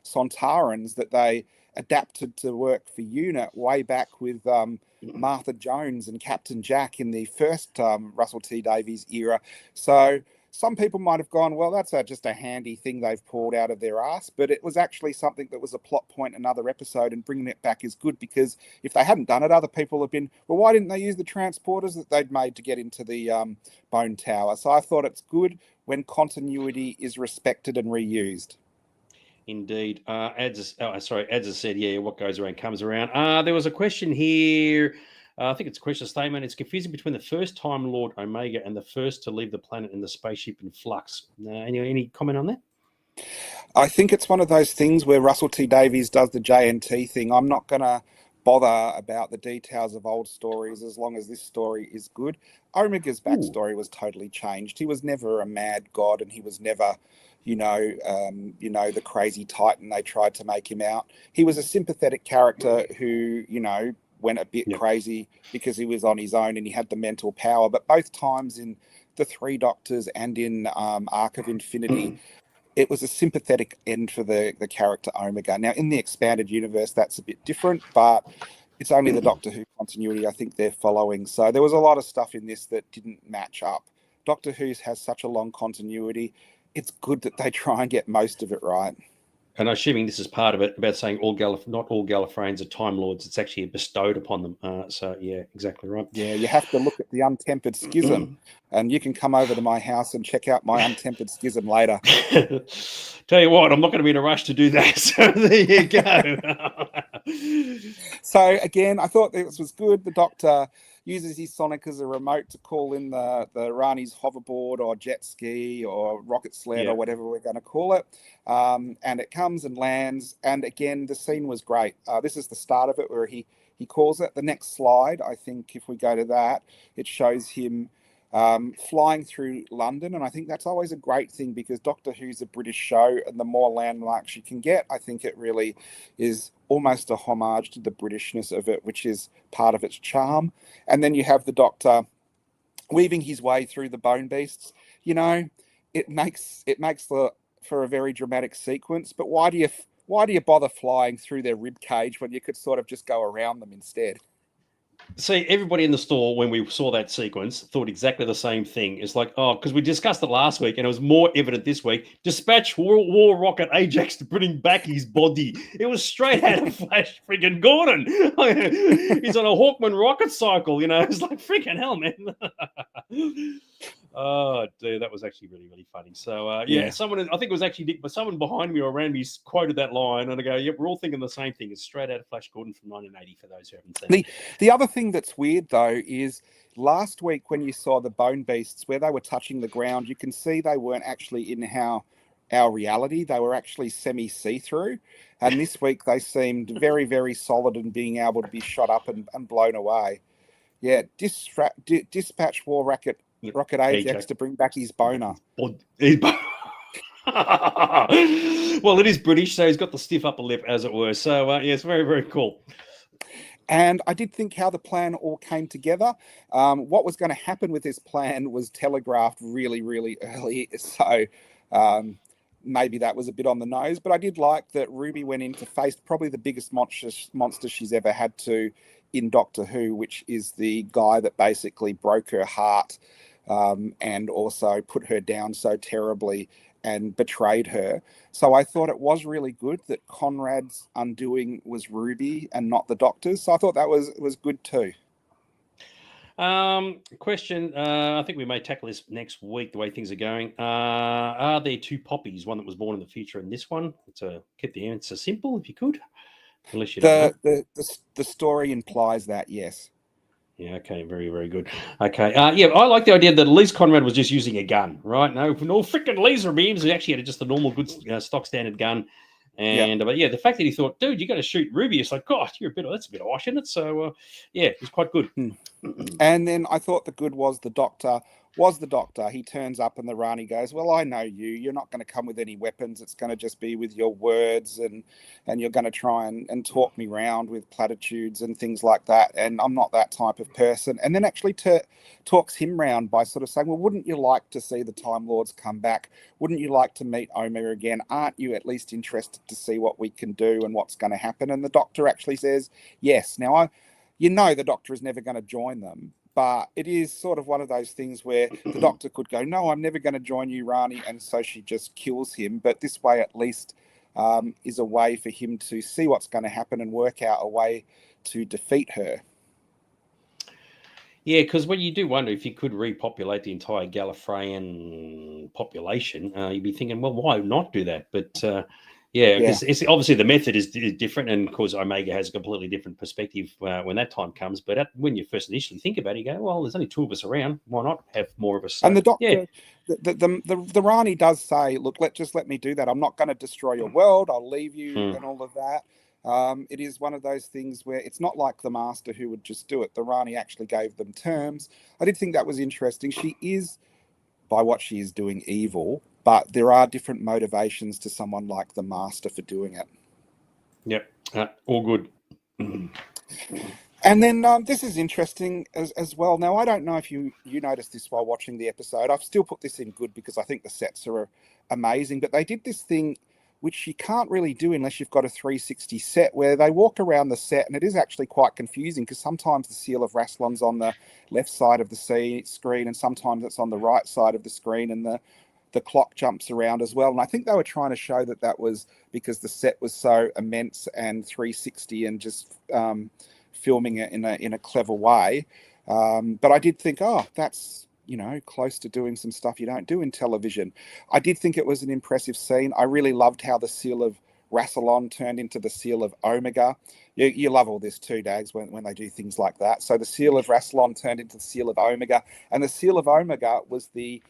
Sontarans that they adapted to work for UNIT way back with Martha Jones and Captain Jack in the first Russell T Davies era. So some people might have gone, well, that's just a handy thing they've pulled out of their ass, but it was actually something that was a plot point in another episode, and bringing it back is good, because if they hadn't done it, other people have been, well, why didn't they use the transporters that they'd made to get into the Bone Tower? So I thought it's good when continuity is respected and reused. Indeed. Ads has said, yeah, what goes around comes around. There was a question here. I think it's a question statement. It's confusing between the first Time Lord Omega and the first to leave the planet in the spaceship in flux. Any comment on that? I think it's one of those things where Russell T Davies does the JNT thing. I'm not going to bother about the details of old stories as long as this story is good. Omega's backstory was totally changed. He was never a mad god, and he was never, the crazy titan they tried to make him out. He was a sympathetic character who, went a bit crazy because he was on his own and he had the mental power. But both times in the Three Doctors and in Arc of Infinity, it was a sympathetic end for the character Omega. Now, in the expanded universe, that's a bit different, but it's only the Doctor Who continuity I think they're following. So there was a lot of stuff in this that didn't match up. Doctor Who has such a long continuity. It's good that they try and get most of it right. And I'm assuming this is part of it, about saying not all Gallifreyans are Time Lords. It's actually bestowed upon them. So, yeah, exactly right. Yeah, you have to look at the untempered schism, and you can come over to my house and check out my untempered schism later. Tell you what, I'm not going to be in a rush to do that. So there you go. So again, I thought this was good. The Doctor uses his sonic as a remote to call in the Rani's hoverboard or jet ski or rocket sled or whatever we're going to call it. And it comes and lands. And again, the scene was great. This is the start of it where he calls it. The next slide, I think if we go to that, it shows him flying through London. And I think that's always a great thing because Doctor Who's a British show, and the more landmarks you can get, I think it really is almost a homage to the Britishness of it, which is part of its charm. And then you have the Doctor weaving his way through the bone beasts. You know, it makes for a very dramatic sequence. But why do you bother flying through their rib cage when you could sort of just go around them instead? See, everybody in the store, when we saw that sequence, thought exactly the same thing. It's like, oh, because we discussed it last week and it was more evident this week. Dispatch war rocket Ajax to bring back his body. It was straight out of Flash freaking Gordon. He's on a Hawkman rocket cycle, you know. It's like, freaking hell, man. Oh, dude, that was actually really, really funny. So, yeah, someone, I think it was actually someone behind me or around me quoted that line, and I go, yep, we're all thinking the same thing. It's straight out of Flash Gordon from 1980 for those who haven't seen it. The other thing that's weird, though, is last week when you saw the bone beasts, where they were touching the ground, you can see they weren't actually in our reality. They were actually semi-see-through. And this week they seemed very, very solid and being able to be shot up and blown away. Yeah, dispatch war rocket Ajax to bring back his boner. Well, it is British, so he's got the stiff upper lip, as it were. So, yeah, it's very, very cool. And I did think how the plan all came together. What was going to happen with this plan was telegraphed really, really early. So maybe that was a bit on the nose. But I did like that Ruby went in to face probably the biggest monster she's ever had to in Doctor Who, which is the guy that basically broke her heart and also put her down so terribly and betrayed her. So I thought it was really good that Conrad's undoing was Ruby and not the Doctor's. So I thought that was good too. Question. I think we may tackle this next week, the way things are going. Are there two Poppies, one that was born in the future and this one? To keep the answer simple, if you could. Unless you don't know. The story implies that, yes. Yeah, okay, very, very good. Okay, yeah, I like the idea that at least Conrad was just using a gun, right? No freaking laser beams. He actually had just a normal, good, stock standard gun. And but yeah, the fact that he thought, dude, you got to shoot Ruby, it's like, God, that's a bit harsh, isn't it? So yeah, it's quite good. And then I thought the good was the Doctor. He turns up and the Rani goes, well, I know you. You're not going to come with any weapons. It's going to just be with your words and you're going to try and talk me round with platitudes and things like that. And I'm not that type of person. And then actually talks him round by sort of saying, well, wouldn't you like to see the Time Lords come back? Wouldn't you like to meet Omega again? Aren't you at least interested to see what we can do and what's going to happen? And the Doctor actually says, yes. Now, the Doctor is never going to join them. But it is sort of one of those things where the Doctor could go, no, I'm never going to join you, Rani, and so she just kills him. But this way, at least, is a way for him to see what's going to happen and work out a way to defeat her. Yeah, because when you do wonder if you could repopulate the entire Gallifreyan population, you'd be thinking, well, why not do that? But because it's obviously the method is different, and of course Omega has a completely different perspective when that time comes. But when you first initially think about it, you go, well, there's only two of us around. Why not have more of us? And the Doctor, the Rani does say, look, let me do that. I'm not going to destroy your world. I'll leave you and all of that. It is one of those things where it's not like the Master who would just do it. The Rani actually gave them terms. I did think that was interesting. She is, by what she is doing, evil. But there are different motivations to someone like the Master for doing it. Yep, all good. And then this is interesting as well. Now, I don't know if you noticed this while watching the episode. I've still put this in good because I think the sets are amazing. But they did this thing which you can't really do unless you've got a 360 set, where they walk around the set, and it is actually quite confusing because sometimes the seal of Rassilon's on the left side of the screen, and sometimes it's on the right side of the screen, and the clock jumps around as well. And I think they were trying to show that that was because the set was so immense and 360 and just filming it in a clever way. But I did think, oh, that's, close to doing some stuff you don't do in television. I did think it was an impressive scene. I really loved how the seal of Rassilon turned into the seal of Omega. You love all this too, Dags, when they do things like that. So the seal of Rassilon turned into the seal of Omega, and the seal of Omega was the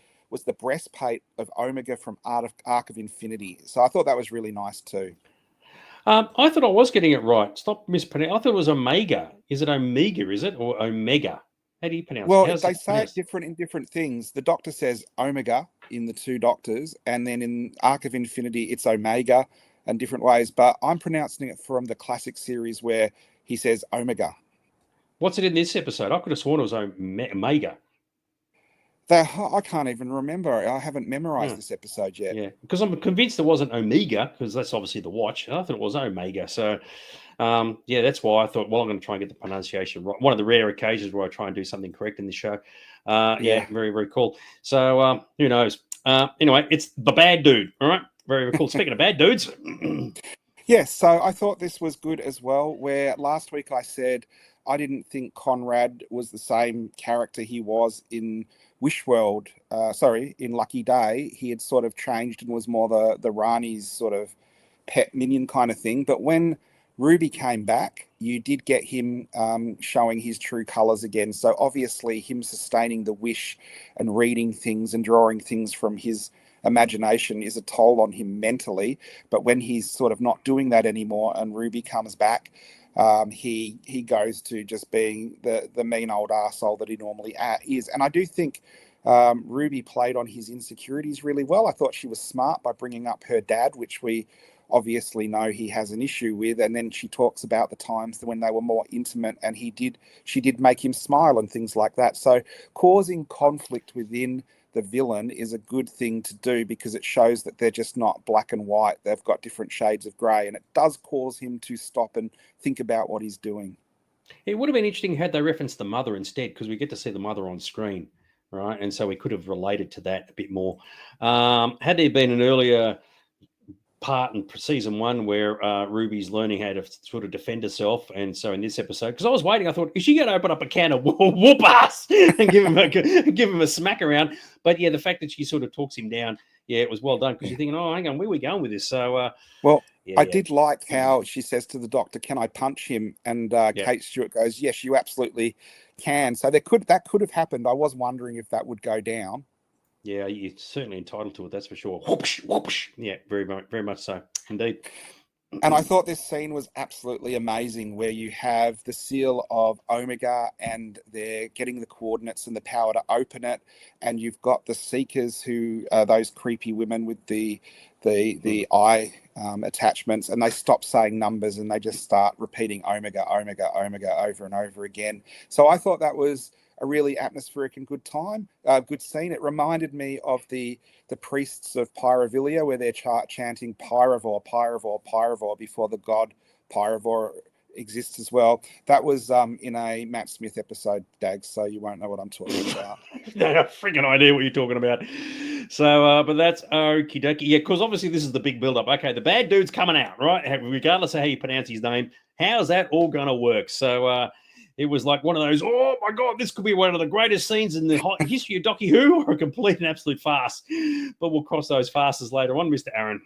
breastplate of Omega from Arc of Infinity. So I thought that was really nice too. I thought I was getting it right. Stop mispronouncing. I thought it was Omega. Is it Omega, is it? Or Omega? How do you pronounce it? Well, How's they it say pronounced? it different in different things. The Doctor says Omega in the Two Doctors, and then in Arc of Infinity, it's Omega in different ways. But I'm pronouncing it from the classic series where he says Omega. What's it in this episode? I could have sworn it was Omega. I can't even remember. I haven't memorized Hmm. this episode yet. Yeah, because I'm convinced it wasn't Omega, because that's obviously the watch. I thought it was Omega. So, yeah, that's why I thought, well, I'm going to try and get the pronunciation right. One of the rare occasions where I try and do something correct in this show. Yeah, very, very cool. So, who knows? Anyway, it's the bad dude. All right. Very, very cool. Speaking of bad dudes. Yes, so I thought this was good as well, where last week I said I didn't think Conrad was the same character he was in Wishworld, in Lucky Day. He had sort of changed and was more the Rani's sort of pet minion kind of thing. But when Ruby came back, you did get him showing his true colours again. So obviously him sustaining the wish and reading things and drawing things from his imagination is a toll on him mentally. But when he's sort of not doing that anymore and Ruby comes back, he goes to just being the mean old arsehole that he normally is. And I do think Ruby played on his insecurities really well. I thought she was smart by bringing up her dad, which we obviously know he has an issue with. And then she talks about the times when they were more intimate and she did make him smile and things like that. So causing conflict within the villain is a good thing to do because it shows that they're just not black and white. They've got different shades of grey, and it does cause him to stop and think about what he's doing. It would have been interesting had they referenced the mother instead, because we get to see the mother on screen, right? And so we could have related to that a bit more. Had there been an earlier part in season one where Ruby's learning how to sort of defend herself, and so in this episode, because I was waiting, I thought, is she going to open up a can of whoop ass and give him a smack around? But yeah, the fact that she sort of talks him down, yeah, it was well done, because you're thinking, oh, hang on, where are we going with this? So, I did like how she says to the Doctor, "Can I punch him?" And Kate Stewart goes, "Yes, you absolutely can." So that could have happened. I was wondering if that would go down. Yeah, you're certainly entitled to it, that's for sure. Whoopsh, whoopsh. Yeah, very much so, indeed. And I thought this scene was absolutely amazing, where you have the seal of Omega and they're getting the coordinates and the power to open it, and you've got the Seekers, who are those creepy women with the eye attachments, and they stop saying numbers and they just start repeating Omega, Omega, Omega over and over again. So I thought that was a really atmospheric and good scene. It reminded me of the priests of Pyrovilia, where they're chanting Pyrovore, Pyrovore, Pyrovore before the god Pyrovore exists as well. That was in a Matt Smith episode, Dags, so you won't know what I'm talking about. No freaking idea what you're talking about. So, but that's okie dokie. Yeah, because obviously this is the big build up. Okay, the bad dude's coming out, right? Regardless of how you pronounce his name, how's that all going to work? So, it was like one of those, oh my God, this could be one of the greatest scenes in the history of Doctor Who, or a complete and absolute farce. But we'll cross those farces later on, Mr. Aron.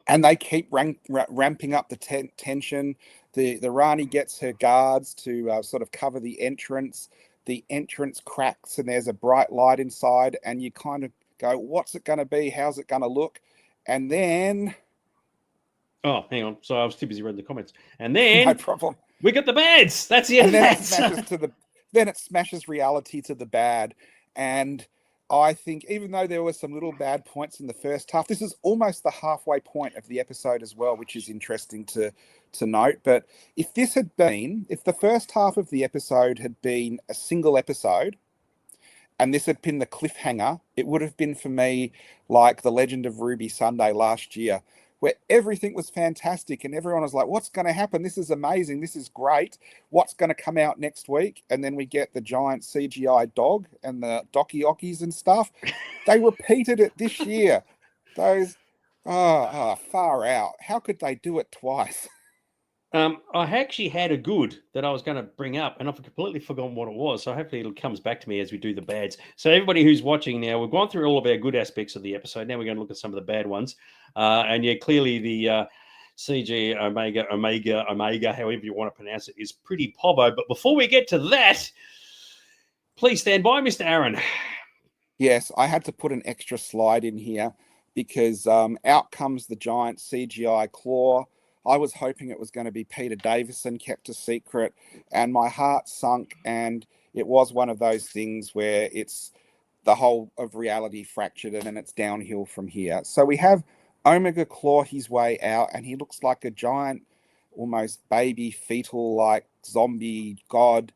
And they keep ramping up the tension. The Rani gets her guards to sort of cover the entrance. The entrance cracks and there's a bright light inside, and you kind of go, what's it going to be? How's it going to look? And then... Oh, hang on. So I was too busy reading the comments. And then... No problem. We got the bads. That's the end. Then it smashes reality to the bad. And I think even though there were some little bad points in the first half, this is almost the halfway point of the episode as well, which is interesting to note. But if the first half of the episode had been a single episode, and this had been the cliffhanger, it would have been for me like The Legend of Ruby Sunday last year, where everything was fantastic and everyone was like, what's going to happen? This is amazing. This is great. What's going to come out next week? And then we get the giant CGI dog and the Doki-Okis and stuff. They repeated it this year. Those, far out. How could they do it twice? I actually had a good that I was going to bring up, and I've completely forgotten what it was. So hopefully it comes back to me as we do the bads. So everybody who's watching now, we've gone through all of our good aspects of the episode. Now we're going to look at some of the bad ones. And yeah, clearly the CG Omega, however you want to pronounce it, is pretty pobbo. But before we get to that, please stand by, Mr. Aron. Yes, I had to put an extra slide in here because out comes the giant CGI claw. I was hoping it was going to be Peter Davison, kept a secret, and my heart sunk. And it was one of those things where it's the whole of reality fractured and then it's downhill from here. So we have Omega claw his way out, and he looks like a giant, almost baby fetal like zombie god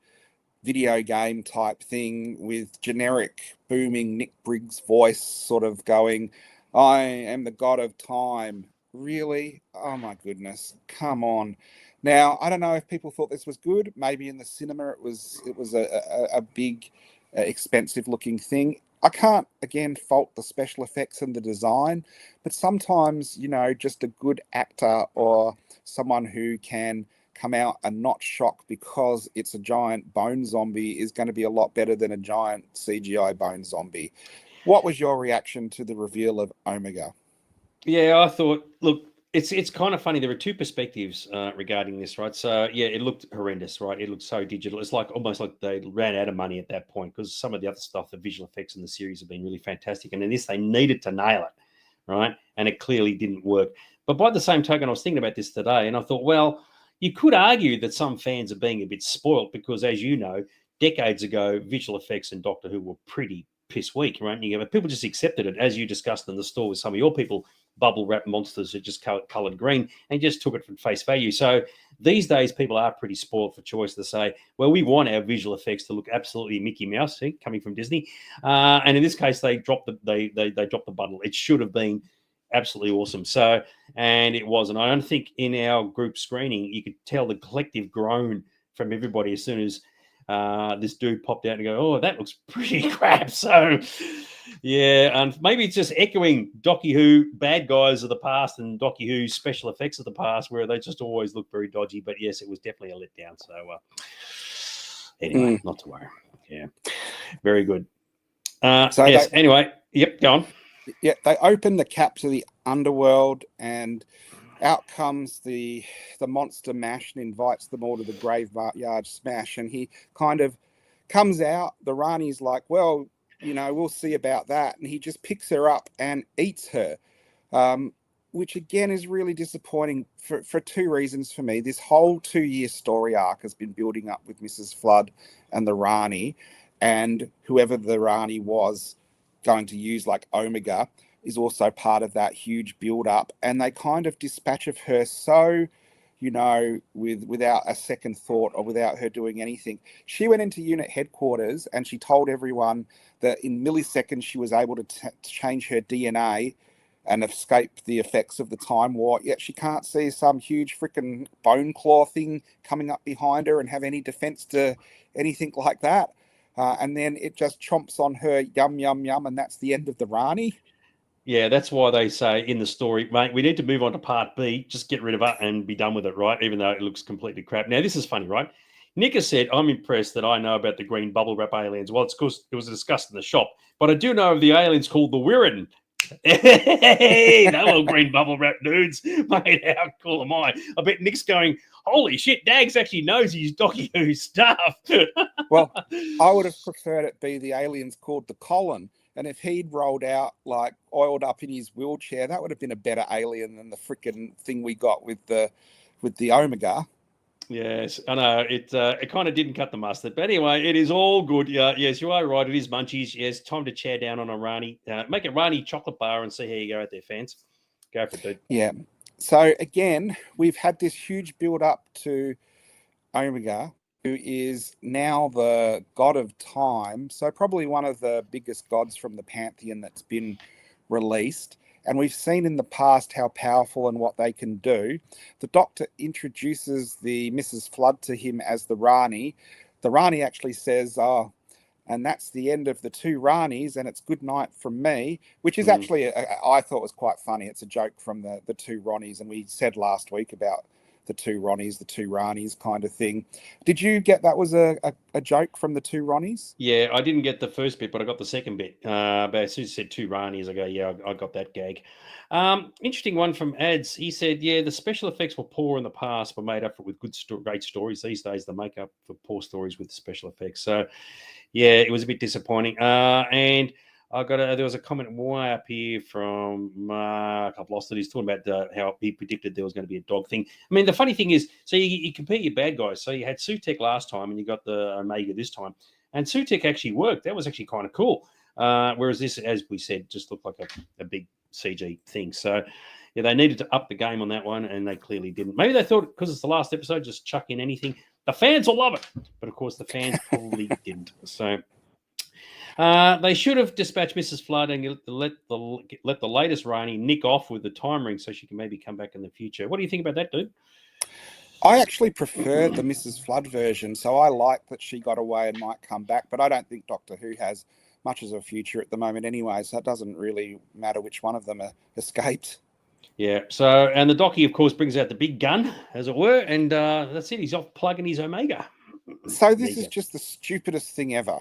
video game type thing with generic booming Nick Briggs voice sort of going, I am the god of time. Really? Oh my goodness. Come on. Now, I don't know if people thought this was good. Maybe in the cinema it was a big, expensive looking thing. I can't, again, fault the special effects and the design, but sometimes, just a good actor or someone who can come out and not shock because it's a giant bone zombie is going to be a lot better than a giant CGI bone zombie. What was your reaction to the reveal of Omega? Yeah, I thought, look, it's kind of funny. There are two perspectives regarding this, right? So, yeah, it looked horrendous, right? It looked so digital. It's like almost like they ran out of money at that point because some of the other stuff, the visual effects in the series have been really fantastic. And in this, they needed to nail it, right? And it clearly didn't work. But by the same token, I was thinking about this today and I thought, well, you could argue that some fans are being a bit spoilt because, as you know, decades ago, visual effects in Doctor Who were pretty piss weak, right? And people just accepted it, as you discussed in the store with some of your people, bubble wrap monsters that just colored green and just took it from face value. So these days, people are pretty spoiled for choice to say, well, we want our visual effects to look absolutely Mickey Mouse, see, coming from Disney. And in this case, they dropped the dropped the bundle. It should have been absolutely awesome. So, and it wasn't. I don't think in our group screening, you could tell the collective groan from everybody as soon as this dude popped out and go, oh, that looks pretty crap. So, yeah, and maybe it's just echoing Doctor Who bad guys of the past and Doctor Who special effects of the past, where they just always look very dodgy. But yes, it was definitely a letdown. So, anyway, not to worry. Yeah, very good. Anyway, yep, go on. Yeah, they open the cap to the underworld, and out comes the monster Mash and invites them all to the graveyard smash. And he kind of comes out. The Rani's like, well, we'll see about that. And he just picks her up and eats her, which again is really disappointing for two reasons for me. This whole 2-year story arc has been building up with Mrs. Flood and the Rani, and whoever the Rani was going to use, like Omega, is also part of that huge build up, and they kind of dispatch of her so, without a second thought or without her doing anything. She went into unit headquarters and she told everyone that in milliseconds she was able to change her DNA and escape the effects of the Time War, yet she can't see some huge freaking bone claw thing coming up behind her and have any defense to anything like that. And then it just chomps on her, yum, yum, yum, and that's the end of the Rani. Yeah, that's why they say in the story, mate, we need to move on to part B, just get rid of it and be done with it, right? Even though it looks completely crap. Now, this is funny, right? Nick has said, I'm impressed that I know about the green bubble wrap aliens. Well, it's because it was discussed in the shop, but I do know of the aliens called the Wirran. Hey, that little green bubble wrap dudes. Mate, how cool am I? I bet Nick's going, holy shit, Dags actually knows his Doctor Who stuff. Well, I would have preferred it be the aliens called the Colin. And if he'd rolled out, like, oiled up in his wheelchair, that would have been a better alien than the freaking thing we got with the Omega. Yes, I know. It kind of didn't cut the mustard. But anyway, it is all good. Yes, you are right. It is munchies. Yes, time to chow down on a Rani. Make a Rani chocolate bar and see how you go out there, fans. Go for it, dude. Yeah. So, again, we've had this huge build-up to Omega, who is now the god of time, so probably one of the biggest gods from the pantheon that's been released. And we've seen in the past how powerful and what they can do. The Doctor introduces the Mrs. Flood to him as the Rani. The Rani actually says, "Oh, and that's the end of the two Ranis, and it's good night from me," which is actually, I thought was quite funny. It's a joke from the two Ronnies, and we said last week about the two Ronnies, the two Ranis kind of thing. Did you get that was a joke from the two Ronnies? Yeah, I didn't get the first bit, but I got the second bit. But as soon as you said two Ranis, I go, yeah, I got that gag. Interesting one from Ads. He said, yeah, the special effects were poor in the past, but made up for with great stories. These days, they make up for poor stories with special effects. So, yeah, it was a bit disappointing. And I got there was a comment way up here from Mark. I've lost it. He's talking about how he predicted there was going to be a dog thing. I mean, the funny thing is, so you compare your bad guys. So you had Sutek last time, and you got the Omega this time, and Sutek actually worked. That was actually kind of cool. Whereas this, as we said, just looked like a big CG thing. So yeah, they needed to up the game on that one, and they clearly didn't. Maybe they thought because it's the last episode, just chuck in anything. The fans will love it, but of course the fans probably didn't. So they should have dispatched Mrs. Flood and let the latest Rani nick off with the time ring so she can maybe come back in the future. What do you think about that, dude? I actually preferred the Mrs. Flood version, so I like that she got away and might come back, but I don't think Doctor Who has much as a future at the moment anyway, so it doesn't really matter which one of them escaped. Yeah, so, and the Docky, of course, brings out the big gun, as it were, and that's it. He's off plugging his Omega. So this is just the stupidest thing ever.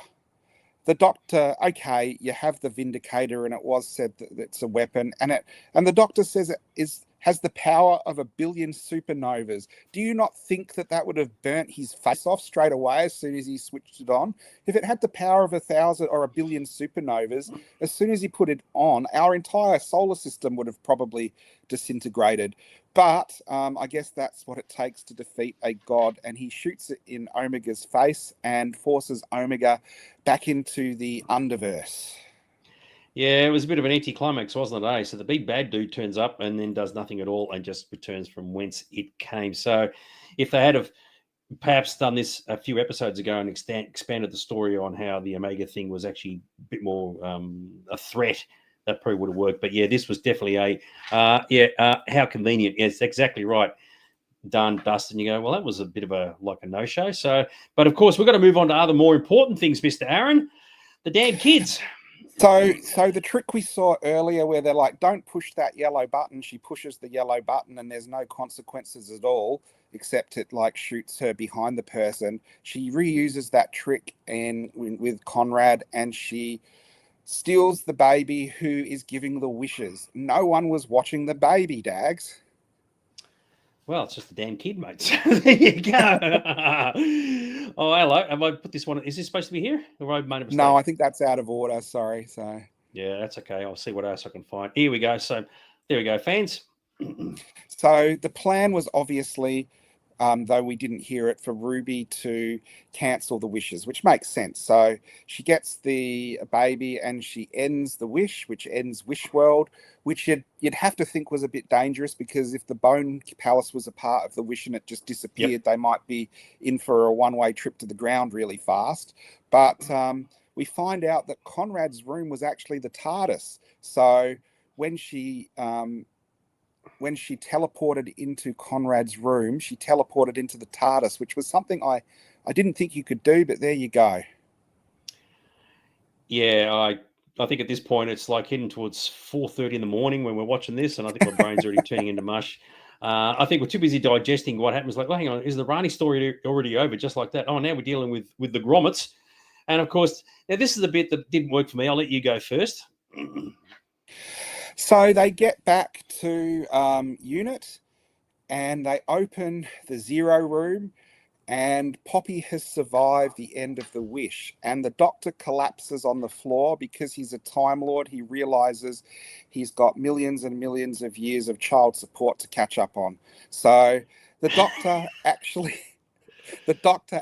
The Doctor, okay, you have the Vindicator, and it was said that it's a weapon, and the Doctor says it has the power of 1 billion supernovas. Do you not think that would have burnt his face off straight away as soon as he switched it on? If it had the power of 1,000 or 1 billion supernovas, as soon as he put it on, our entire solar system would have probably disintegrated. But I guess that's what it takes to defeat a god, and he shoots it in Omega's face and forces Omega back into the underverse. Yeah, it was a bit of an anticlimax, wasn't it? So the big bad dude turns up and then does nothing at all and just returns from whence it came. So if they had have perhaps done this a few episodes ago and expanded the story on how the Omega thing was actually a bit more a threat, that probably would have worked. But yeah, this was definitely how convenient. Yes, exactly right. Done, dust, and you go, well, that was a bit of a no-show. So, but of course, we've got to move on to other more important things, Mr. Aron. The damn kids. So the trick we saw earlier where they're like, don't push that yellow button. She pushes the yellow button and there's no consequences at all, except it like shoots her behind the person. She reuses that trick with Conrad, and she steals the baby who is giving the wishes. No one was watching the baby, Dags. Well, it's just a damn kid, mate. There you go. Oh, hello. Have I put this one? Is this supposed to be here? Or I made a mistake? No, I think that's out of order. Sorry. So yeah, that's okay. I'll see what else I can find. Here we go. So there we go, fans. So the plan was obviously, though we didn't hear it, for Ruby to cancel the wishes, which makes sense. So she gets the baby and she ends the wish, which ends Wish World, which you'd have to think was a bit dangerous, because if the Bone Palace was a part of the wish and it just disappeared, they might be in for a one-way trip to the ground really fast. But we find out that Conrad's room was actually the TARDIS. So when she teleported into Conrad's room, she teleported into the TARDIS, which was something I didn't think you could do, but there you go. Yeah, I think at this point it's like heading towards 4:30 in the morning when we're watching this, and I think my brain's already turning into mush. I think we're too busy digesting what happens. Like, well, hang on, is the Rani story already over just like that? Oh, now we're dealing with the grommets. And of course, now this is the bit that didn't work for me. I'll let you go first. So they get back to Unit, and they open the Zero room, and Poppy has survived the end of the wish, and the Doctor collapses on the floor because he's a Time Lord. He realizes he's got millions and millions of years of child support to catch up on. So the Doctor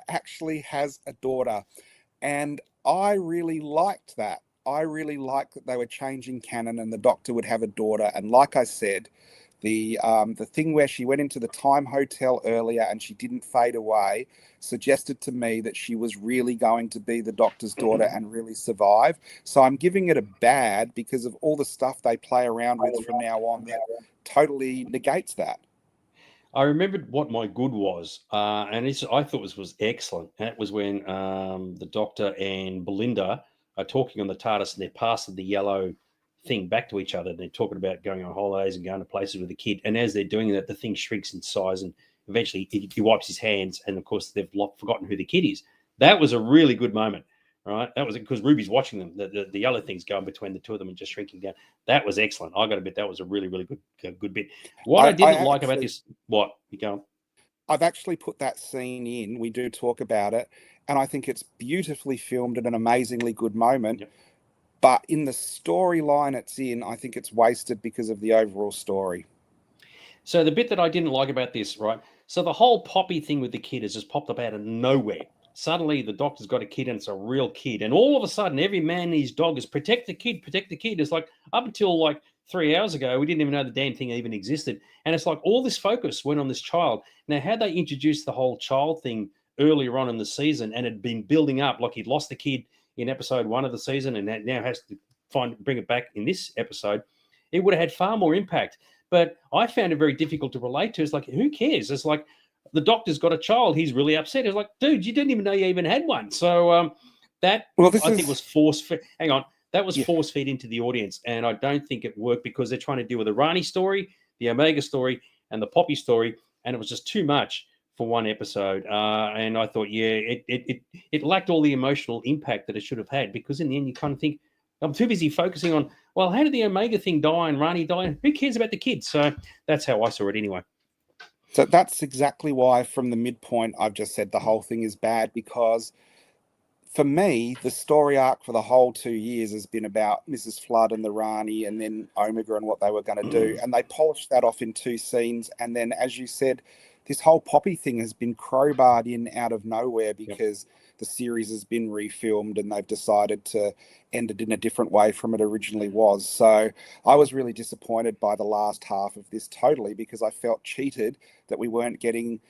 actually has a daughter, and I really liked that. I really liked that they were changing canon and the Doctor would have a daughter. And like I said, The thing where she went into the time hotel earlier and she didn't fade away suggested to me that she was really going to be the Doctor's daughter and really survive. So I'm giving it a bad because of all the stuff they play around with from now on that totally negates that. I remembered what my good was, and I thought this was excellent. That was when the Doctor and Belinda are talking on the TARDIS, and they're passing the yellow thing back to each other. They're talking about going on holidays and going to places with the kid. And as they're doing that, the thing shrinks in size, and eventually he wipes his hands, and of course they've forgotten who the kid is. That was a really good moment, right? That was because Ruby's watching them. The yellow thing's going between the two of them and just shrinking down. That was excellent. I got to admit that was a really, really good bit. What I didn't like about this, what you go? I've actually put that scene in. We do talk about it, and I think it's beautifully filmed and an amazingly good moment. Yep. But in the storyline it's in, I think it's wasted because of the overall story. So the bit that I didn't like about this, right? So the whole Poppy thing with the kid has just popped up out of nowhere. Suddenly the Doctor's got a kid and it's a real kid. And all of a sudden, every man and his dog is protect the kid, protect the kid. It's like up until like 3 hours ago, we didn't even know the damn thing even existed. And it's like all this focus went on this child. Now, had they introduced the whole child thing earlier on in the season and had been building up, like he'd lost the kid in episode 1 of the season and now has to bring it back in this episode, it would have had far more impact. But I found it very difficult to relate to. It's like, who cares? It's like the Doctor's got a child. He's really upset. It's like, dude, you didn't even know you even had one. So that think was force fed. Hang on. That was force fed into the audience. And I don't think it worked because they're trying to deal with the Rani story, the Omega story, and the Poppy story. And it was just too much for one episode. And I thought, it lacked all the emotional impact that it should have had, because in the end, you kind of think, I'm too busy focusing on, well, how did the Omega thing die and Rani die? Who cares about the kids? So that's how I saw it anyway. So that's exactly why from the midpoint, I've just said the whole thing is bad, because for me, the story arc for the whole 2 years has been about Mrs. Flood and the Rani and then Omega and what they were going to do. And they polished that off in 2 scenes. And then, as you said, this whole Poppy thing has been crowbarred in out of nowhere because the series has been refilmed and they've decided to end it in a different way from it originally was. So I was really disappointed by the last half of this totally, because I felt cheated that we weren't getting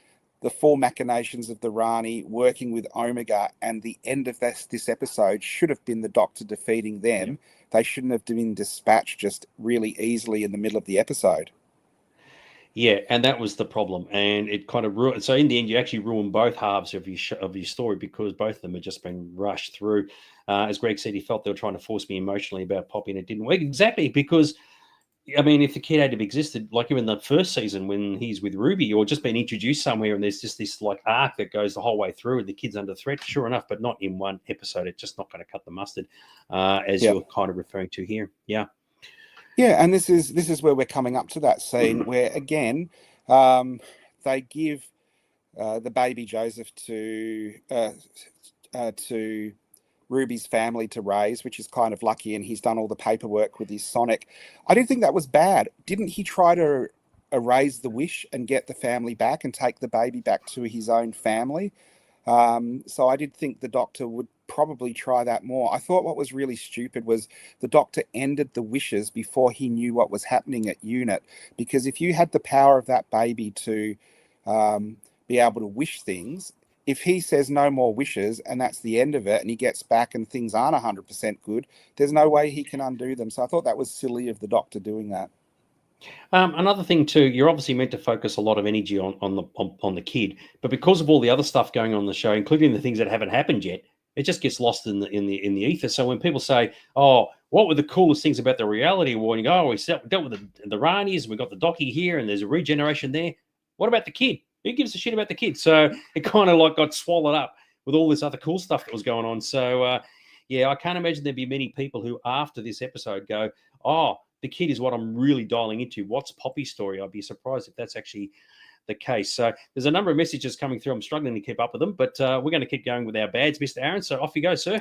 the full machinations of the Rani working with Omega, and the end of this episode should have been the Doctor defeating them. They shouldn't have been dispatched just really easily in the middle of the episode. Yeah, and that was the problem, and it kind of ruined. So in the end, you actually ruined both halves of your story, because both of them had just been rushed through. As Greg said, he felt they were trying to force me emotionally about Poppy, and it didn't work exactly because, I mean, if the kid had to have existed, like even the first season when he's with Ruby, or just been introduced somewhere, and there's just this like arc that goes the whole way through, and the kid's under threat, sure enough, but not in one episode. It's just not going to cut the mustard, as you're kind of referring to here. Yeah. Yeah, and this is where we're coming up to that scene where again they give the baby Joseph to Ruby's family to raise, which is kind of lucky, and he's done all the paperwork with his Sonic. I didn't think that was bad. Didn't he try to erase the wish and get the family back and take the baby back to his own family? So I did think the Doctor would probably try that more. I thought what was really stupid was the Doctor ended the wishes before he knew what was happening at UNIT, because if you had the power of that baby to be able to wish things, if he says no more wishes and that's the end of it, and he gets back and things aren't 100% good, there's no way he can undo them. So I thought that was silly of the Doctor doing that. Another thing too, you're obviously meant to focus a lot of energy on the kid, but because of all the other stuff going on in the show, including the things that haven't happened yet, it just gets lost in the ether. So when people say, "Oh, what were the coolest things about the reality war?" and you go, "Oh, we dealt with the Ranis, we got the Docky here, and there's a regeneration there." What about the kid? Who gives a shit about the kid? So it kind of like got swallowed up with all this other cool stuff that was going on. So I can't imagine there'd be many people who after this episode go, "Oh, the kid is what I'm really dialing into. What's Poppy's story?" I'd be surprised if that's actually the case. So there's a number of messages coming through. I'm struggling to keep up with them, but we're going to keep going with our bads, Mr. Aron. So off you go, sir.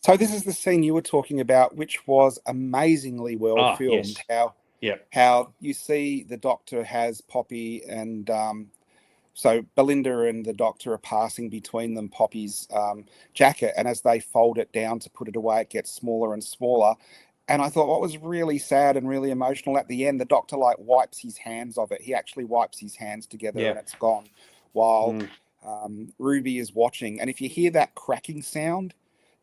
So this is the scene you were talking about, which was amazingly well filmed. Yes. How you see the Doctor has Poppy, and so Belinda and the Doctor are passing between them Poppy's jacket, and as they fold it down to put it away, it gets smaller and smaller. And I thought what was really sad and really emotional at the end, the doctor like wipes his hands of it. He actually wipes his hands together Yeah. and it's gone while Mm. Ruby is watching. And if you hear that cracking sound,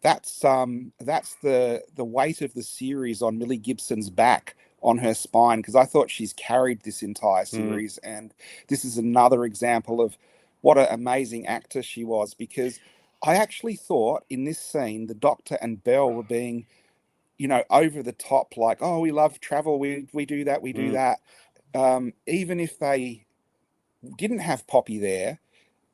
that's the weight of the series on Millie Gibson's back on her spine, because I thought she's carried this entire series. And this is another example of what an amazing actor she was, because I actually thought in this scene the doctor and Belle were being, over the top, like, oh, we love travel, we do that, we do that. Even if they didn't have Poppy there,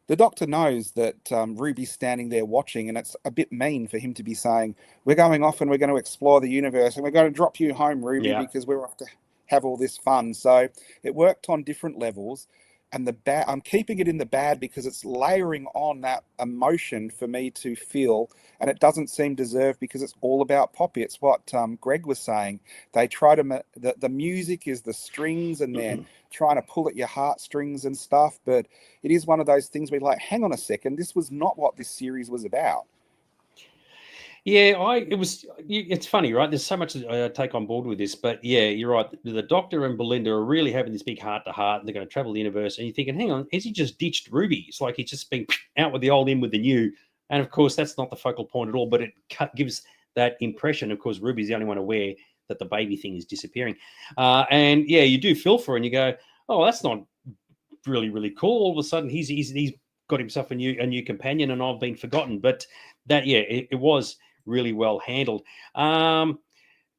the doctor knows that Ruby's standing there watching, and it's a bit mean for him to be saying, we're going off and we're going to explore the universe and we're going to drop you home, Ruby, Yeah. because we're off to have all this fun. So it worked on different levels. And I'm keeping it in the bad because it's layering on that emotion for me to feel, and it doesn't seem deserved because it's all about Poppy. It's what Greg was saying. They try to the music is the strings, and they're trying to pull at your heartstrings and stuff. But it is one of those things where you're like, hang on a second, this was not what this series was about. Yeah, it's funny, right? There's so much to take on board with this, but yeah, you're right. The Doctor and Belinda are really having this big heart-to-heart, and they're going to travel the universe, and you're thinking, hang on, has he just ditched Ruby? It's like he's just been out with the old, in with the new. And of course, that's not the focal point at all, but it gives that impression. Of course, Ruby's the only one aware that the baby thing is disappearing. And yeah, you do feel for her, and you go, oh, that's not really, really cool. All of a sudden, he's got himself a new companion, and I've been forgotten. But that, yeah, it was really well handled. I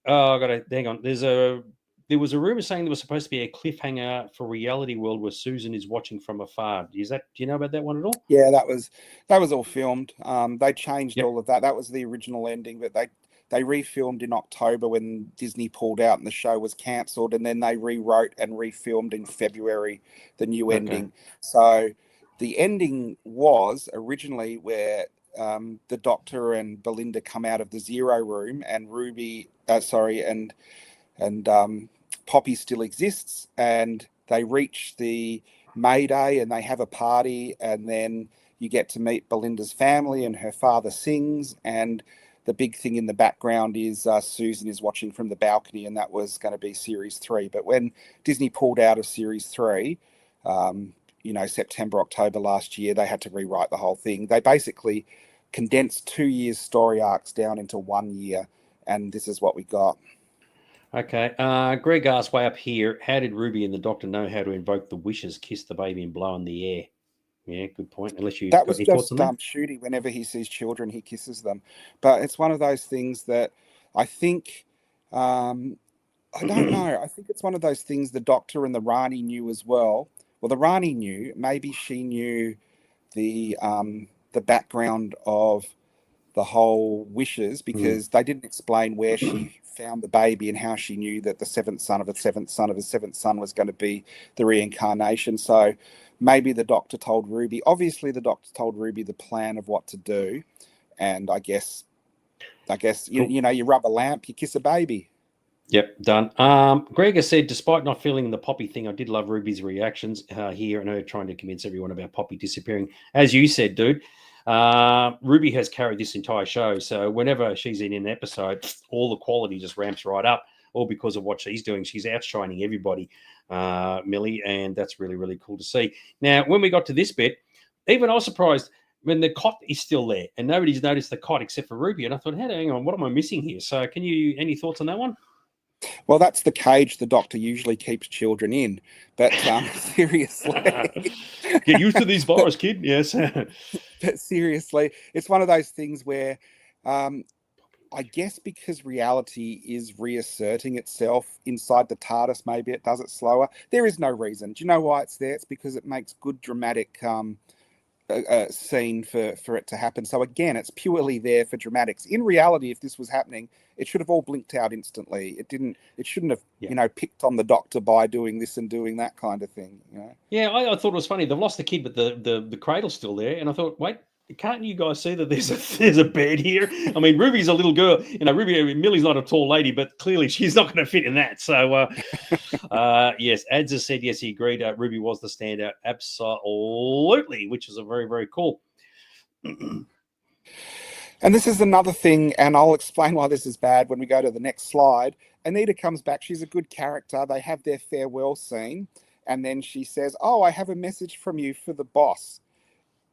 got to hang on. There was a rumor saying there was supposed to be a cliffhanger for Reality World where Susan is watching from afar. Do you know about that one at all? Yeah, that was all filmed. They changed Yep. all of that. That was the original ending, but they refilmed in October when Disney pulled out and the show was cancelled, and then they rewrote and refilmed in February the new ending. So the ending was originally where the Doctor and Belinda come out of the Zero Room, and and Poppy still exists, and they reach the Mayday and they have a party, and then you get to meet Belinda's family and her father sings, and the big thing in the background is Susan is watching from the balcony, and that was going to be series 3. But when Disney pulled out of series 3, September, October last year, they had to rewrite the whole thing. They basically condensed 2 years story arcs down into 1 year, and this is what we got. Okay. Greg asked way up here, how did Ruby and the Doctor know how to invoke the wishes, kiss the baby, and blow in the air? Yeah, good point. Unless you That got was any thoughts just on that? Shooty. Whenever he sees children, he kisses them. But it's one of those things that I think, I don't know. I think it's one of those things the Doctor and the Rani knew as well. Well, the Rani knew. Maybe she knew the background of the whole wishes, because they didn't explain where she found the baby and how she knew that the seventh son of a seventh son of a seventh son was going to be the reincarnation. So maybe the Doctor told Ruby. Obviously, the Doctor told Ruby the plan of what to do, and I guess Cool. you rub a lamp, you kiss a baby. Yep, done. Greg has said, despite not feeling the Poppy thing, I did love Ruby's reactions here and her trying to convince everyone about Poppy disappearing. As you said, dude, Ruby has carried this entire show. So whenever she's in an episode, all the quality just ramps right up, all because of what she's doing. She's outshining everybody, Millie, and that's really, really cool to see. Now, when we got to this bit, even I was surprised when the cot is still there and nobody's noticed the cot except for Ruby. And I thought, hang on, what am I missing here? So any thoughts on that one? Well, that's the cage the Doctor usually keeps children in. But seriously, get used to these bars, kid. Yes. But seriously, it's one of those things where I guess because reality is reasserting itself inside the TARDIS, maybe it does it slower. There is no reason. Do you know why it's there? It's because it makes good dramatic scene for it to happen. So again, it's purely there for dramatics. In reality, if this was happening, it should have all blinked out instantly. It didn't. It shouldn't have, picked on the Doctor by doing this and doing that kind of thing. Yeah, I thought it was funny. They've lost the kid, but the cradle's still there. And I thought, wait, can't you guys see that there's a bed here? I mean, Ruby's a little girl. Millie's not a tall lady, but clearly she's not going to fit in that. So, yes, Adza said yes, he agreed. Ruby was the standout, absolutely, which is a very, very cool. And this is another thing, and I'll explain why this is bad when we go to the next slide. Anita comes back. She's a good character. They have their farewell scene. And then she says, "Oh, I have a message from you for the boss."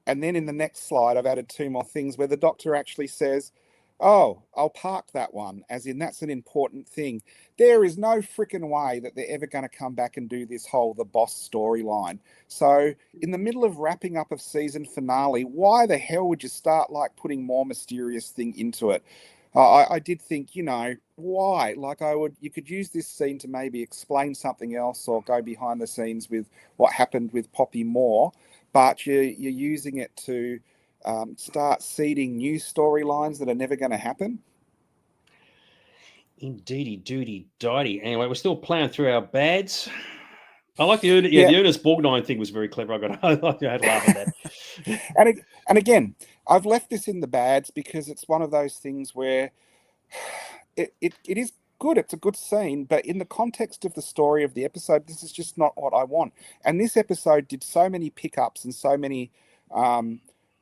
And then in the next slide, I've added two more things where the doctor actually says, "Oh, I'll park that one," as in that's an important thing. There is no freaking way that they're ever going to come back and do this whole the boss storyline. So in the middle of wrapping up of season finale, why the hell would you start like putting more mysterious thing into it? I did think, why? Like you could use this scene to maybe explain something else or go behind the scenes with what happened with Poppy more, but you're using it to start seeding new storylines that are never going to happen. Indeedy doody didy. Anyway, we're still playing through our bads. I like the Yeah. Ernest Borgnine thing was very clever. I had to laugh at that. And again, I've left this in the bads because it's one of those things where it is good. It's a good scene, but in the context of the story of the episode, this is just not what I want. And this episode did so many pickups and so many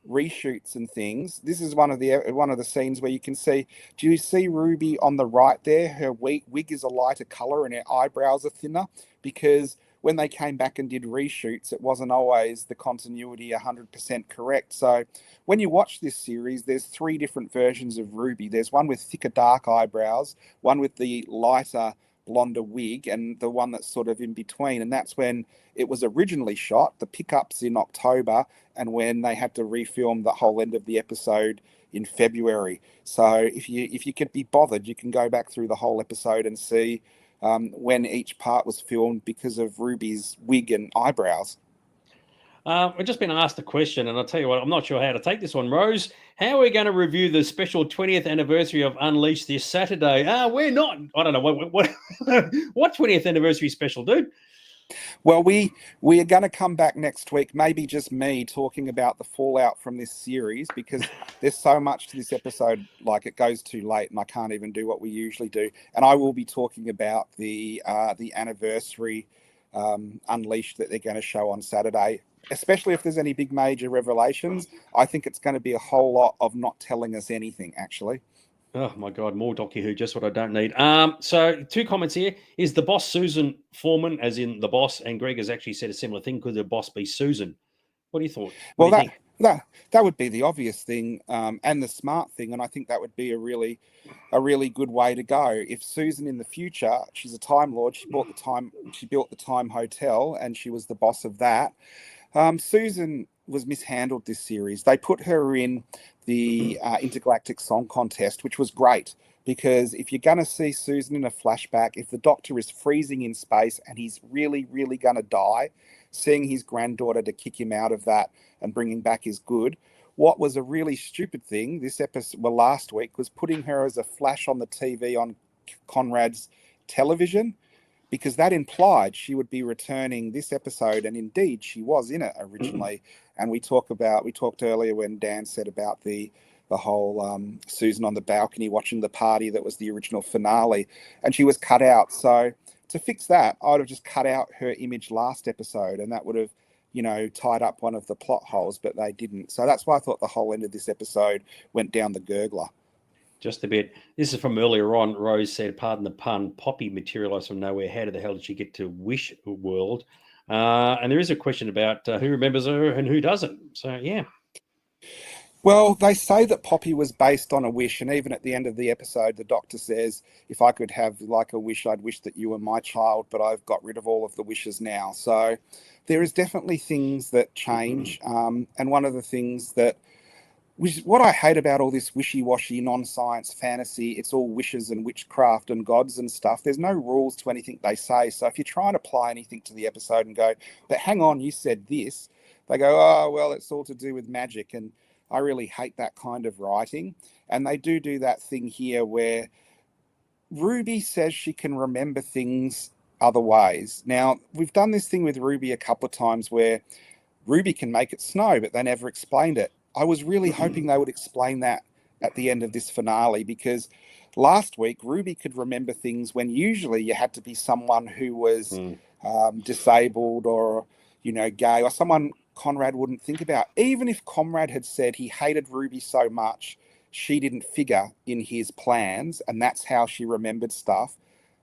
reshoots and things. This is one of the scenes where you can see. Do you see Ruby on the right there? Her wig is a lighter color and her eyebrows are thinner because when they came back and did reshoots, it wasn't always the continuity 100% correct. So when you watch this series, there's three different versions of Ruby. There's one with thicker dark eyebrows, one with the lighter blonder wig, and the one that's sort of in between. And that's when it was originally shot, the pickups in October, and when they had to refilm the whole end of the episode in February. So if you could be bothered, you can go back through the whole episode and see when each part was filmed because of Ruby's wig and eyebrows. I've just been asked a question, and I'll tell you what, I'm not sure how to take this one. Rose, how are we going to review the special 20th anniversary of Unleashed this Saturday? We're not. I don't know. What 20th anniversary special, dude? Well, we are going to come back next week, maybe just me talking about the fallout from this series, because there's so much to this episode, like it goes too late and I can't even do what we usually do. And I will be talking about the anniversary Unleashed that they're going to show on Saturday, especially if there's any big major revelations. I think it's going to be a whole lot of not telling us anything, actually. Oh my God, more Doctor Who, just what I don't need. So two comments here. Is the boss Susan Foreman, as in the boss? And Greg has actually said a similar thing. Could the boss be Susan? What do you thought? Well, that would be the obvious thing and the smart thing, and I think that would be a really good way to go. If Susan in the future, she's a Time Lord, she built the Time Hotel, and she was the boss of that. Susan was mishandled this series. They put her in the Intergalactic Song Contest, which was great, because if you're going to see Susan in a flashback, if the Doctor is freezing in space and he's really, really going to die, seeing his granddaughter to kick him out of that and bring him back is good. What was a really stupid thing this episode, last week, was putting her as a flash on the TV on Conrad's television, because that implied she would be returning this episode, and indeed she was in it originally. And we talked earlier when Dan said about the whole Susan on the balcony watching the party that was the original finale, and she was cut out. So to fix that, I would have just cut out her image last episode, and that would have, tied up one of the plot holes, but they didn't. So that's why I thought the whole end of this episode went down the gurgler. Just a bit. This is from earlier on. Rose said, pardon the pun, Poppy materialised from nowhere. How the hell did she get to Wish World? And there is a question about who remembers her and who doesn't. So, yeah. Well, they say that Poppy was based on a wish, and even at the end of the episode, the Doctor says, if I could have like a wish, I'd wish that you were my child, but I've got rid of all of the wishes now. So there is definitely things that change. And one of the things that, what I hate about all this wishy-washy, non-science fantasy, it's all wishes and witchcraft and gods and stuff. There's no rules to anything they say. So if you try and apply anything to the episode and go, but hang on, you said this, they go, oh, well, it's all to do with magic. And I really hate that kind of writing. And they do that thing here where Ruby says she can remember things other ways. Now, we've done this thing with Ruby a couple of times where Ruby can make it snow, but they never explained it. I was really hoping they would explain that at the end of this finale, because last week Ruby could remember things when usually you had to be someone who was disabled or, gay, or someone Conrad wouldn't think about. Even if Conrad had said he hated Ruby so much, she didn't figure in his plans, and that's how she remembered stuff,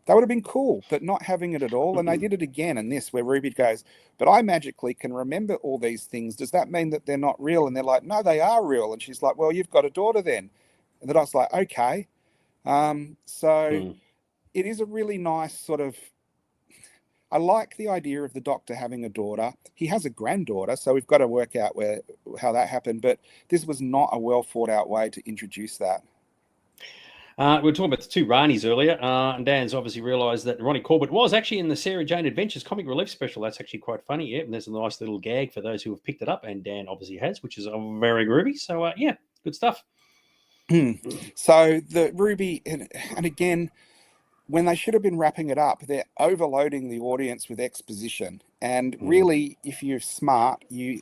that would have been cool. But not having it at all, and they did it again in this, where Ruby goes, "But I magically can remember all these things. Does that mean that they're not real?" And they're like, "No, they are real." And she's like, "Well, you've got a daughter then." And then I was like, "Okay." So it is a really nice sort of. I like the idea of the Doctor having a daughter. He has a granddaughter, so we've got to work out how that happened. But this was not a well thought out way to introduce that. We were talking about the two Ranis earlier, and Dan's obviously realised that Ronnie Corbett was actually in the Sarah Jane Adventures comic relief special. That's actually quite funny, yeah. And there's a nice little gag for those who have picked it up, and Dan obviously has, which is very groovy. So, yeah, good stuff. So the Ruby, and again, when they should have been wrapping it up, they're overloading the audience with exposition. And really, if you're smart, you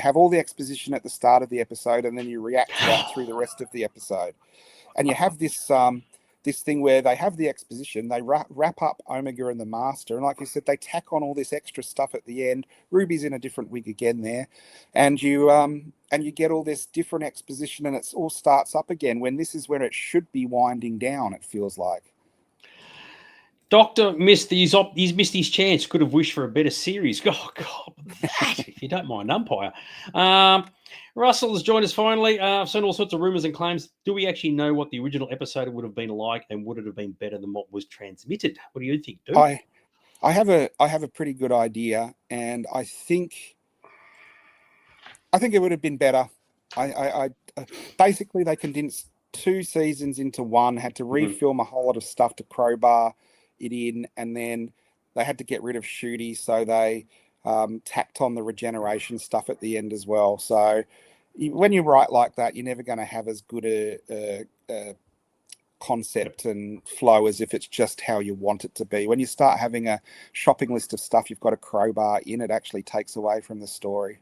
have all the exposition at the start of the episode, and then you react to that through the rest of the episode. And you have this this thing where they have the exposition, they wrap up Omega and the Master, and like you said, they tack on all this extra stuff at the end. Ruby's in a different wig again there, and you get all this different exposition, and it all starts up again when this is where it should be winding down. It feels like. Doctor he's missed his chance. Could have wished for a better series. Oh, God, if you don't mind, umpire. Russell has joined us finally. I've seen all sorts of rumours and claims. Do we actually know what the original episode would have been like, and would it have been better than what was transmitted? What do you think, dude? I have a pretty good idea, and I think it would have been better. I basically they condensed 2 seasons into one, had to refilm a whole lot of stuff to crowbar it in, and then they had to get rid of Shooty, so they tacked on the regeneration stuff at the end as well. So when you write like that, you're never going to have as good a concept and flow as if it's just how you want it to be. When you start having a shopping list of stuff you've got a crowbar in, it actually takes away from the story.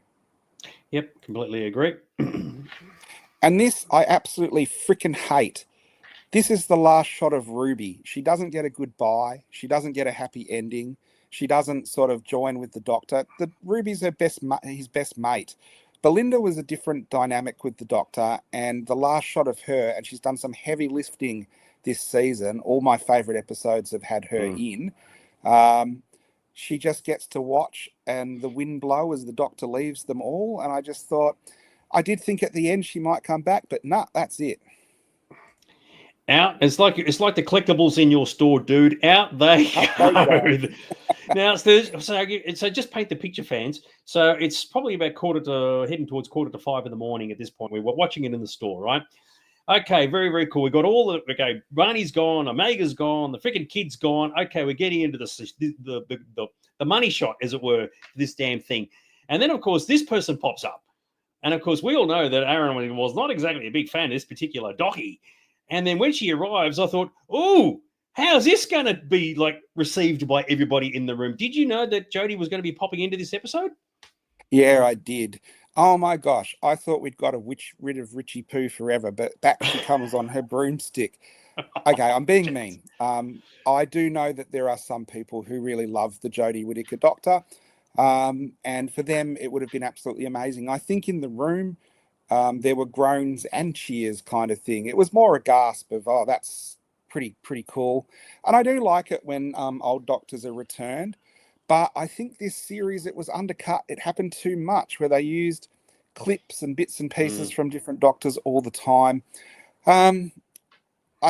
Yep, completely agree. And this I absolutely freaking hate. This is the last shot of Ruby. She doesn't get a goodbye. She doesn't get a happy ending. She doesn't sort of join with the Doctor. Ruby's his best mate. Belinda was a different dynamic with the Doctor, and the last shot of her, and she's done some heavy lifting this season. All my favourite episodes have had her in. She just gets to watch and the wind blow as the Doctor leaves them all. And I just thought, I did think at the end she might come back, but nah, that's it. Out. It's like the collectibles in your store, dude. Out they go. Now, so just paint the picture, fans. So it's probably about heading towards 4:45 in the morning at this point. We're watching it in the store, right? Okay, very, very cool. We got Rani's gone, Omega's gone, the freaking kid's gone. Okay, we're getting into the money shot, as it were, this damn thing. And then, of course, this person pops up. And, of course, we all know that Aron was not exactly a big fan of this particular docky. And then when she arrives, I thought, oh, how's this going to be received by everybody in the room? Did you know that Jodie was going to be popping into this episode? Yeah, I did. Oh my gosh, I thought we'd got rid of Richie Poo forever, but back she comes on her broomstick. Okay, I'm being mean. I do know that there are some people who really love the Jodie Whittaker Doctor, and for them it would have been absolutely amazing. I think in the room, there were groans and cheers kind of thing. It was more a gasp of, oh, that's pretty cool. And I do like it when old Doctors are returned. But I think this series, it was undercut. It happened too much where they used clips and bits and pieces from different Doctors all the time. I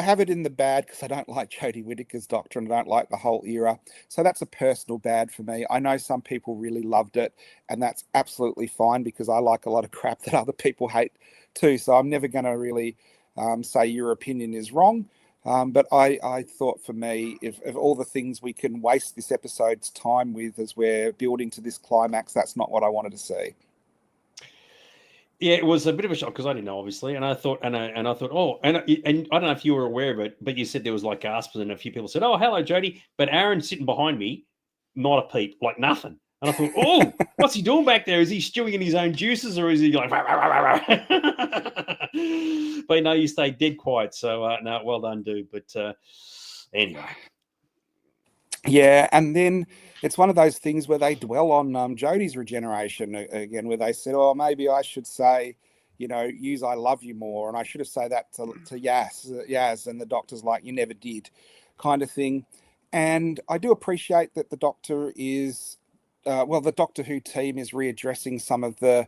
have it in the bad because I don't like Jodie Whittaker's Doctor and I don't like the whole era. So that's a personal bad for me. I know some people really loved it, and that's absolutely fine because I like a lot of crap that other people hate too. So I'm never going to really say your opinion is wrong. But I thought for me, if all the things we can waste this episode's time with as we're building to this climax, that's not what I wanted to see. Yeah, it was a bit of a shock because I didn't know, obviously, and I thought, and I thought, oh, and I don't know if you were aware of it, but you said there was gasps, and a few people said, "Oh, hello, Jodie," but Aaron sitting behind me, not a peep, nothing, and I thought, oh, what's he doing back there? Is he stewing in his own juices, or is he like? Rah, rah, rah, rah? But no, you stayed dead quiet, so no, well done, dude. But anyway. Yeah, and then it's one of those things where they dwell on Jodie's regeneration again, where they said, oh, maybe I should say, use I love you more. And I should have said that to Yaz. And the doctor's like, you never did, kind of thing. And I do appreciate that the Doctor is, the Doctor Who team is readdressing some of the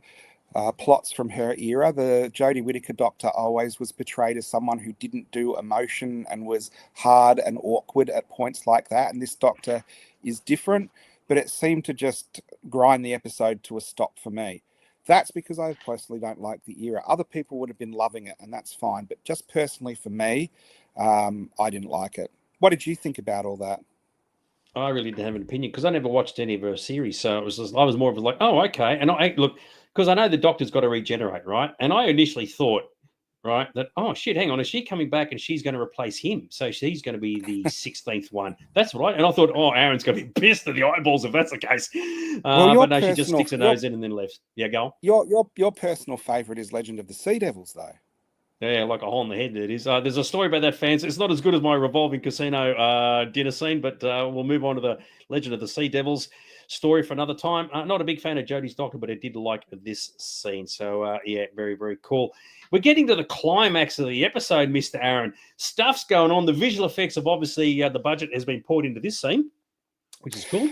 plots from her era. The Jodie Whittaker Doctor always was portrayed as someone who didn't do emotion and was hard and awkward at points like that. And this Doctor is different, but it seemed to just grind the episode to a stop for me. That's because I personally don't like the era. Other people would have been loving it, and that's fine. But just personally for me, I didn't like it. What did you think about all that? I really didn't have an opinion because I never watched any of her series. So I was more of like, oh, okay. And I look, because I know the Doctor's got to regenerate, right? And I initially thought, right, that, oh, shit, hang on, is she coming back and she's going to replace him? So she's going to be the 16th one. That's right. And I thought, oh, Aaron's going to be pissed at the eyeballs if that's the case. But no, she just sticks her nose in and then leaves. Yeah, go on. Your personal favourite is Legend of the Sea Devils, though. Yeah, like a hole in the head it is. There's a story about that, fans. It's not as good as my revolving casino dinner scene, but we'll move on to the Legend of the Sea Devils story for another time. Not a big fan of Jodie's Doctor, but I did like this scene. So, yeah, very, very cool. We're getting to the climax of the episode, Mr. Aaron. Stuff's going on. The visual effects of obviously the budget has been poured into this scene, which is cool.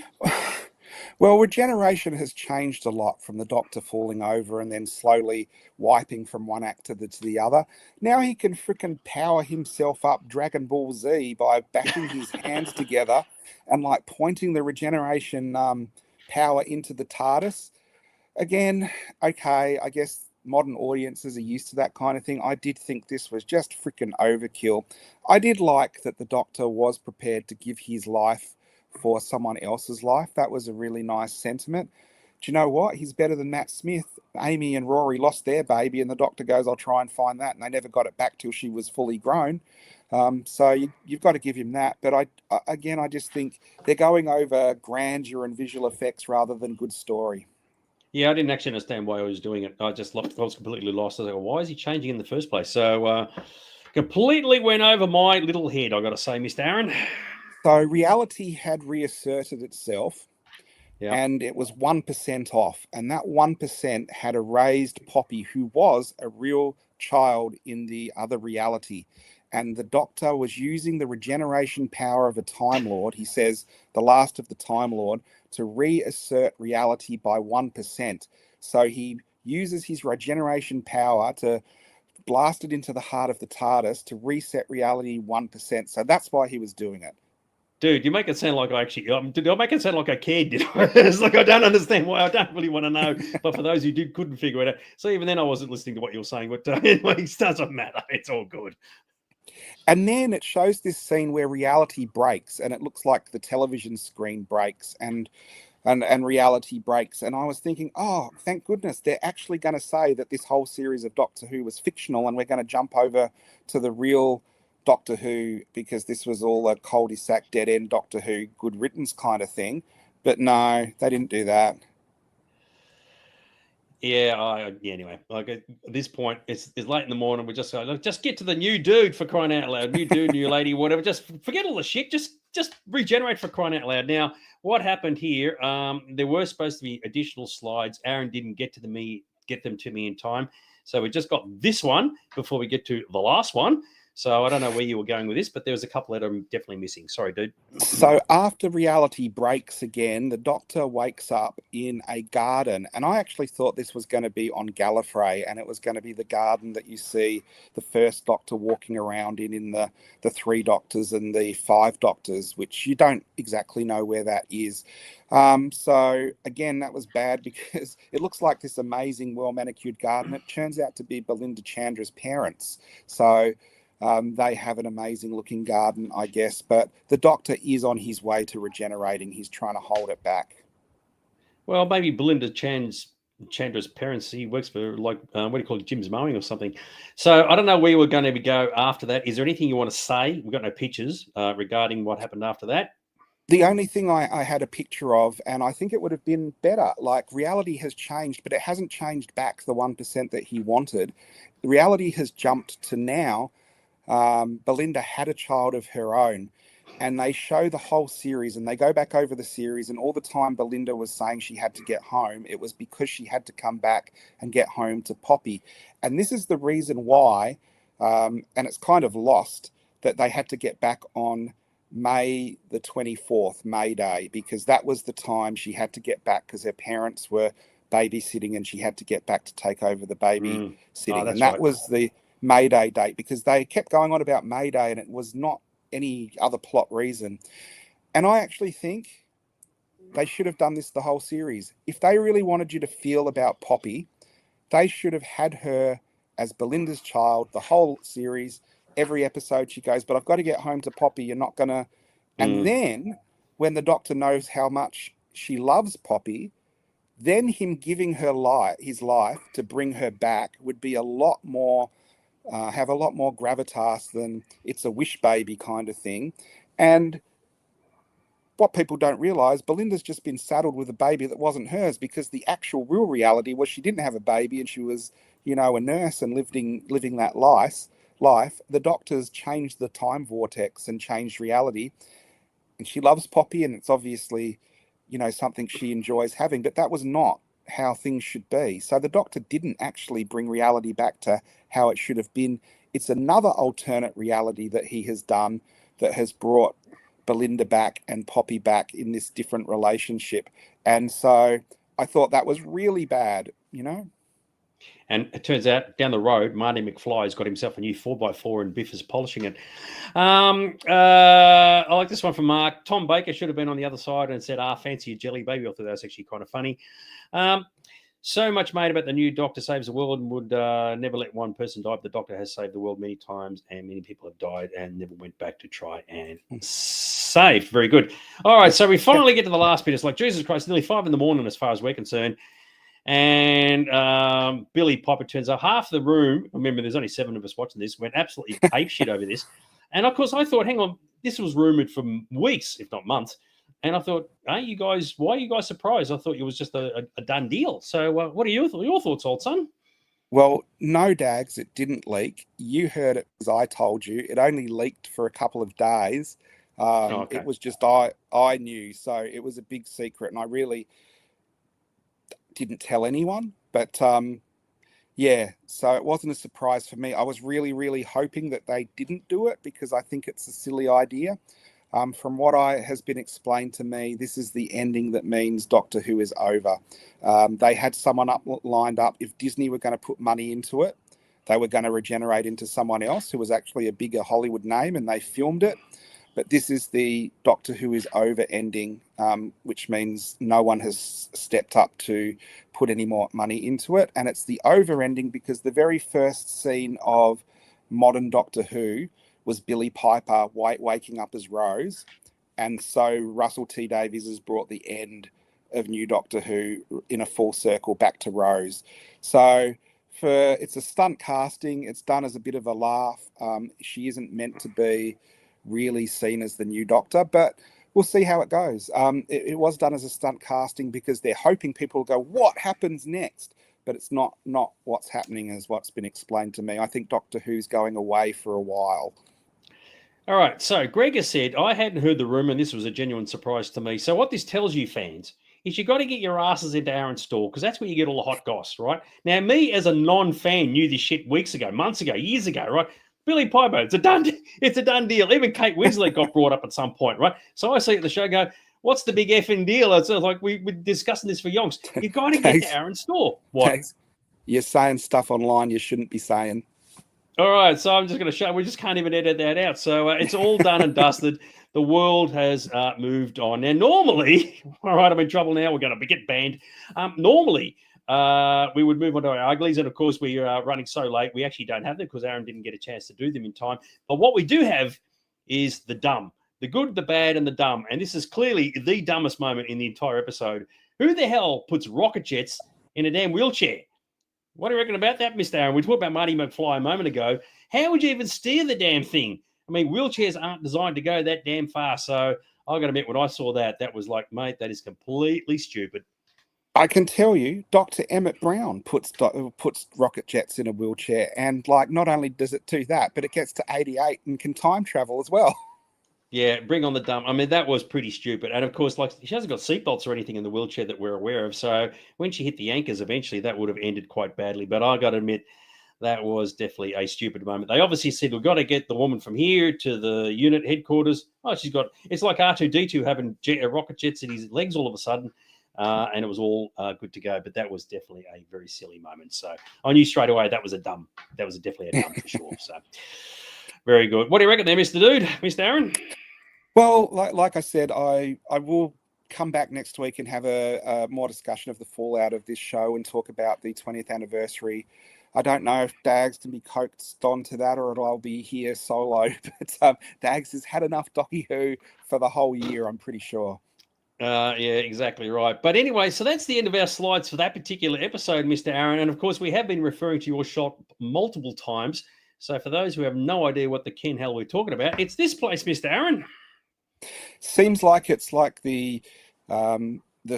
Well, regeneration has changed a lot from the Doctor falling over and then slowly wiping from one actor to the other. Now he can frickin' power himself up Dragon Ball Z by bashing his hands together and like pointing the regeneration power into the TARDIS. Again, okay, I guess modern audiences are used to that kind of thing. I did think this was just frickin' overkill. I did like that the Doctor was prepared to give his life for someone else's life. That was a really nice sentiment. Do you know what? He's better than Matt Smith. Amy and Rory lost their baby and the Doctor goes, I'll try and find that. And they never got it back till she was fully grown. So you've got to give him that. But I just think they're going over grandeur and visual effects rather than good story. Yeah, I didn't actually understand why I was doing it. I was completely lost. I was like, why is he changing in the first place? So completely went over my little head, I got to say, Mr. Aaron. So reality had reasserted itself, yeah, and it was 1% off. And that 1% had erased Poppy, who was a real child in the other reality. And the Doctor was using the regeneration power of a Time Lord, he says, the last of the Time Lord, to reassert reality by 1%. So he uses his regeneration power to blast it into the heart of the TARDIS to reset reality 1%. So that's why he was doing it. Dude, you make it sound like I actually... did I make it sound like I cared? Did I? It's like I don't understand why. I don't really want to know. But for those who couldn't figure it out. So even then I wasn't listening to what you were saying. But anyway, it doesn't matter. It's all good. And then it shows this scene where reality breaks. And it looks like the television screen breaks and reality breaks. And I was thinking, oh, thank goodness. They're actually going to say that this whole series of Doctor Who was fictional. And we're going to jump over to the real Doctor Who, because this was all a cul-de-sac, dead-end Doctor Who, good riddance kind of thing. But no, they didn't do that. Yeah, anyway, like at this point, it's late in the morning. We're just like, just get to the new dude, for crying out loud. New dude, new lady, whatever. Just forget all the shit. Just regenerate, for crying out loud. Now, what happened here? There were supposed to be additional slides. Aaron didn't get them to me in time. So we just got this one before we get to the last one. So I don't know where you were going with this, but there was a couple that I'm definitely missing. Sorry, dude. So after reality breaks again, the Doctor wakes up in a garden. And I actually thought this was going to be on Gallifrey, and it was going to be the garden that you see the first Doctor walking around in the three Doctors and the five Doctors, which you don't exactly know where that is. So again, that was bad because it looks like this amazing, well-manicured garden. It turns out to be Belinda Chandra's parents. So they have an amazing looking garden, I guess, but the Doctor is on his way to regenerating. He's trying to hold it back. Well, maybe Belinda Chandra's parents, he works for what do you call it, Jim's Mowing or something. So I don't know where we're going to go after that. Is there anything you want to say? We've got no pictures regarding what happened after that. The only thing I had a picture of, and I think it would have been better, like reality has changed, but it hasn't changed back the 1% that he wanted. Reality has jumped to now. Belinda had a child of her own, and they show the whole series, and they go back over the series, and all the time Belinda was saying she had to get home, it was because she had to come back and get home to Poppy. And this is the reason why, and it's kind of lost, that they had to get back on May the 24th, May Day, because that was the time she had to get back because her parents were babysitting and she had to get back to take over the baby sitting. that's and that right. was the May Day date, because they kept going on about May Day and it was not any other plot reason. And I actually think they should have done this the whole series. If they really wanted you to feel about Poppy, they should have had her as Belinda's child the whole series. Every episode she goes, but I've got to get home to Poppy. You're not going to. And then when the Doctor knows how much she loves Poppy, then him giving her his life to bring her back would be a lot more, have a lot more gravitas than it's a wish baby kind of thing. And what people don't realise, Belinda's just been saddled with a baby that wasn't hers, because the actual real reality was she didn't have a baby and she was, a nurse and living that life. The Doctor's changed the time vortex and changed reality, and she loves Poppy, and it's obviously, something she enjoys having, but that was not how things should be. So the Doctor didn't actually bring reality back to how it should have been. It's another alternate reality that he has done that has brought Belinda back and Poppy back in this different relationship. And so I thought that was really bad, And it turns out down the road, Marty McFly's got himself a new 4x4 and Biff is polishing it. I like this one from Mark. Tom Baker should have been on the other side and said, fancy a jelly baby. I thought that was actually kind of funny. So much made about the new Doctor saves the world and would never let one person die. But the Doctor has saved the world many times and many people have died and never went back to try and save. Very good. All right, so we finally get to the last bit. It's like, Jesus Christ, nearly 5 a.m. as far as we're concerned. And Billy Piper turns up. Half the room, remember there's only 7 of us watching this, went absolutely ape shit over this. And of course I thought, hang on, this was rumoured for weeks, if not months. And I thought, why are you guys surprised? I thought it was just a done deal. So what are your thoughts, old son? Well, no, Dags, it didn't leak. You heard it as I told you. It only leaked for a couple of days. Okay. It was just I knew. So it was a big secret, and I really didn't tell anyone. But yeah, so it wasn't a surprise for me. I was really, really hoping that they didn't do it, because I think it's a silly idea. From what has been explained to me, this is the ending that means Doctor Who is over. They had someone lined up. If Disney were going to put money into it, they were going to regenerate into someone else who was actually a bigger Hollywood name, and they filmed it. But this is the Doctor Who is over ending, which means no one has stepped up to put any more money into it. And it's the over ending because the very first scene of modern Doctor Who was Billy Piper waking up as Rose. And so Russell T Davies has brought the end of New Doctor Who in a full circle back to Rose. So it's a stunt casting. It's done as a bit of a laugh. She isn't meant to be really seen as the new Doctor, but we'll see how it goes. It was done as a stunt casting because they're hoping people will go, what happens next? But it's not what's happening as what's been explained to me. I think Doctor Who's going away for a while. All right, so Greg has said, I hadn't heard the rumour, and this was a genuine surprise to me. So what this tells you, fans, is you got to get your asses into Aron's store, because that's where you get all the hot goss, right? Now, me as a non-fan knew this shit weeks ago, months ago, years ago, right? Billy Piper, it's a done deal. Even Kate Winslet got brought up at some point, right? So I see at the show go, what's the big effing deal? It's like we're discussing this for yonks. You got to get to Aron's store. What? Dags, you're saying stuff online you shouldn't be saying. All right, so I'm just going to show. We just can't even edit that out. So it's all done and dusted. The world has moved on. Now, normally, all right, I'm in trouble now. We're going to get banned. Normally, we would move on to our uglies, and of course, we are running so late. We actually don't have them because Aron didn't get a chance to do them in time. But what we do have is the dumb, the good, the bad, and the dumb. And this is clearly the dumbest moment in the entire episode. Who the hell puts rocket jets in a damn wheelchair? What do you reckon about that, Mr. Aron? We talked about Marty McFly a moment ago. How would you even steer the damn thing? I mean, wheelchairs aren't designed to go that damn far. So I got to admit, when I saw that was like, mate, that is completely stupid. I can tell you, Dr. Emmett Brown puts rocket jets in a wheelchair, and like not only does it do that, but it gets to 88 and can time travel as well. Yeah, bring on the dump. I mean, that was pretty stupid. And of course, like she hasn't got seatbelts or anything in the wheelchair that we're aware of. So when she hit the anchors, eventually that would have ended quite badly. But I got to admit, that was definitely a stupid moment. They obviously said, we've got to get the woman from here to the unit headquarters. Oh, it's like R2D2 having rocket jets in his legs all of a sudden. And it was all good to go. But that was definitely a very silly moment. So I knew straight away that was definitely a dumb for sure. So very good. What do you reckon there, Mr. Dude, Mr. Aron? Well, like I said, I will come back next week and have a more discussion of the fallout of this show and talk about the 20th anniversary. I don't know if Dags can be coaxed onto that or I'll be here solo, but Dags has had enough Doctor Who for the whole year, I'm pretty sure. Yeah, exactly right. But anyway, so that's the end of our slides for that particular episode, Mr. Aron. And of course, we have been referring to your shop multiple times. So for those who have no idea what the Ken hell we're talking about, it's this place, Mr. Aron. Seems like it's like the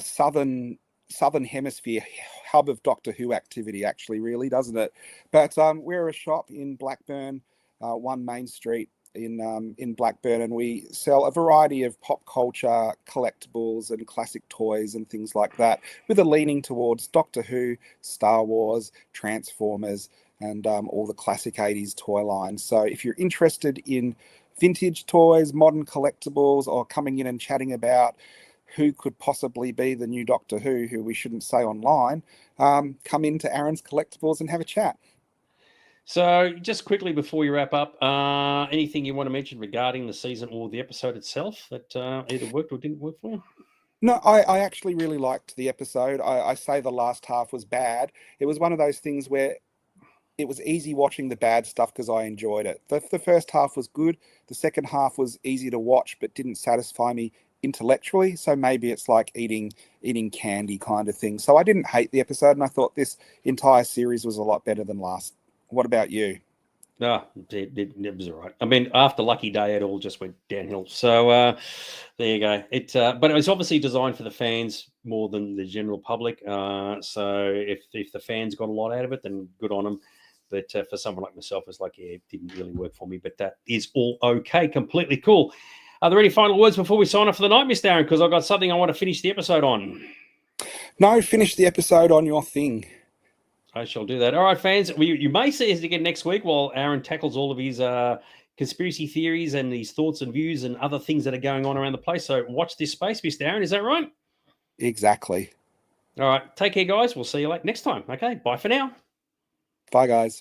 southern hemisphere hub of Doctor Who activity, actually, really, doesn't it? But we're a shop in Blackburn, 1 Main Street in Blackburn, and we sell a variety of pop culture collectibles and classic toys and things like that, with a leaning towards Doctor Who, Star Wars, Transformers, and all the classic 80s toy lines. So if you're interested in vintage toys, modern collectibles, or coming in and chatting about who could possibly be the new Doctor who we shouldn't say online, come into Aron's Collectibles and have a chat. So just quickly before you wrap up, anything you want to mention regarding the season or the episode itself that either worked or didn't work for you? No, I actually really liked the episode. I say the last half was bad. It was one of those things where it was easy watching the bad stuff because I enjoyed it. The first half was good. The second half was easy to watch but didn't satisfy me intellectually. So maybe it's like eating candy kind of thing. So I didn't hate the episode, and I thought this entire series was a lot better than last. What about you? No, it was all right. I mean, after Lucky Day, it all just went downhill. So there you go. But it was obviously designed for the fans more than the general public. So if the fans got a lot out of it, then good on them. But for someone like myself, it's like, yeah, it didn't really work for me. But that is all okay. Completely cool. Are there any final words before we sign off for the night, Mr. Aron? Because I've got something I want to finish the episode on. No, finish the episode on your thing. I shall do that. All right, fans. You may see us again next week while Aron tackles all of his conspiracy theories and his thoughts and views and other things that are going on around the place. So watch this space, Mr. Aron. Is that right? Exactly. All right. Take care, guys. We'll see you next time. Okay. Bye for now. Bye, guys.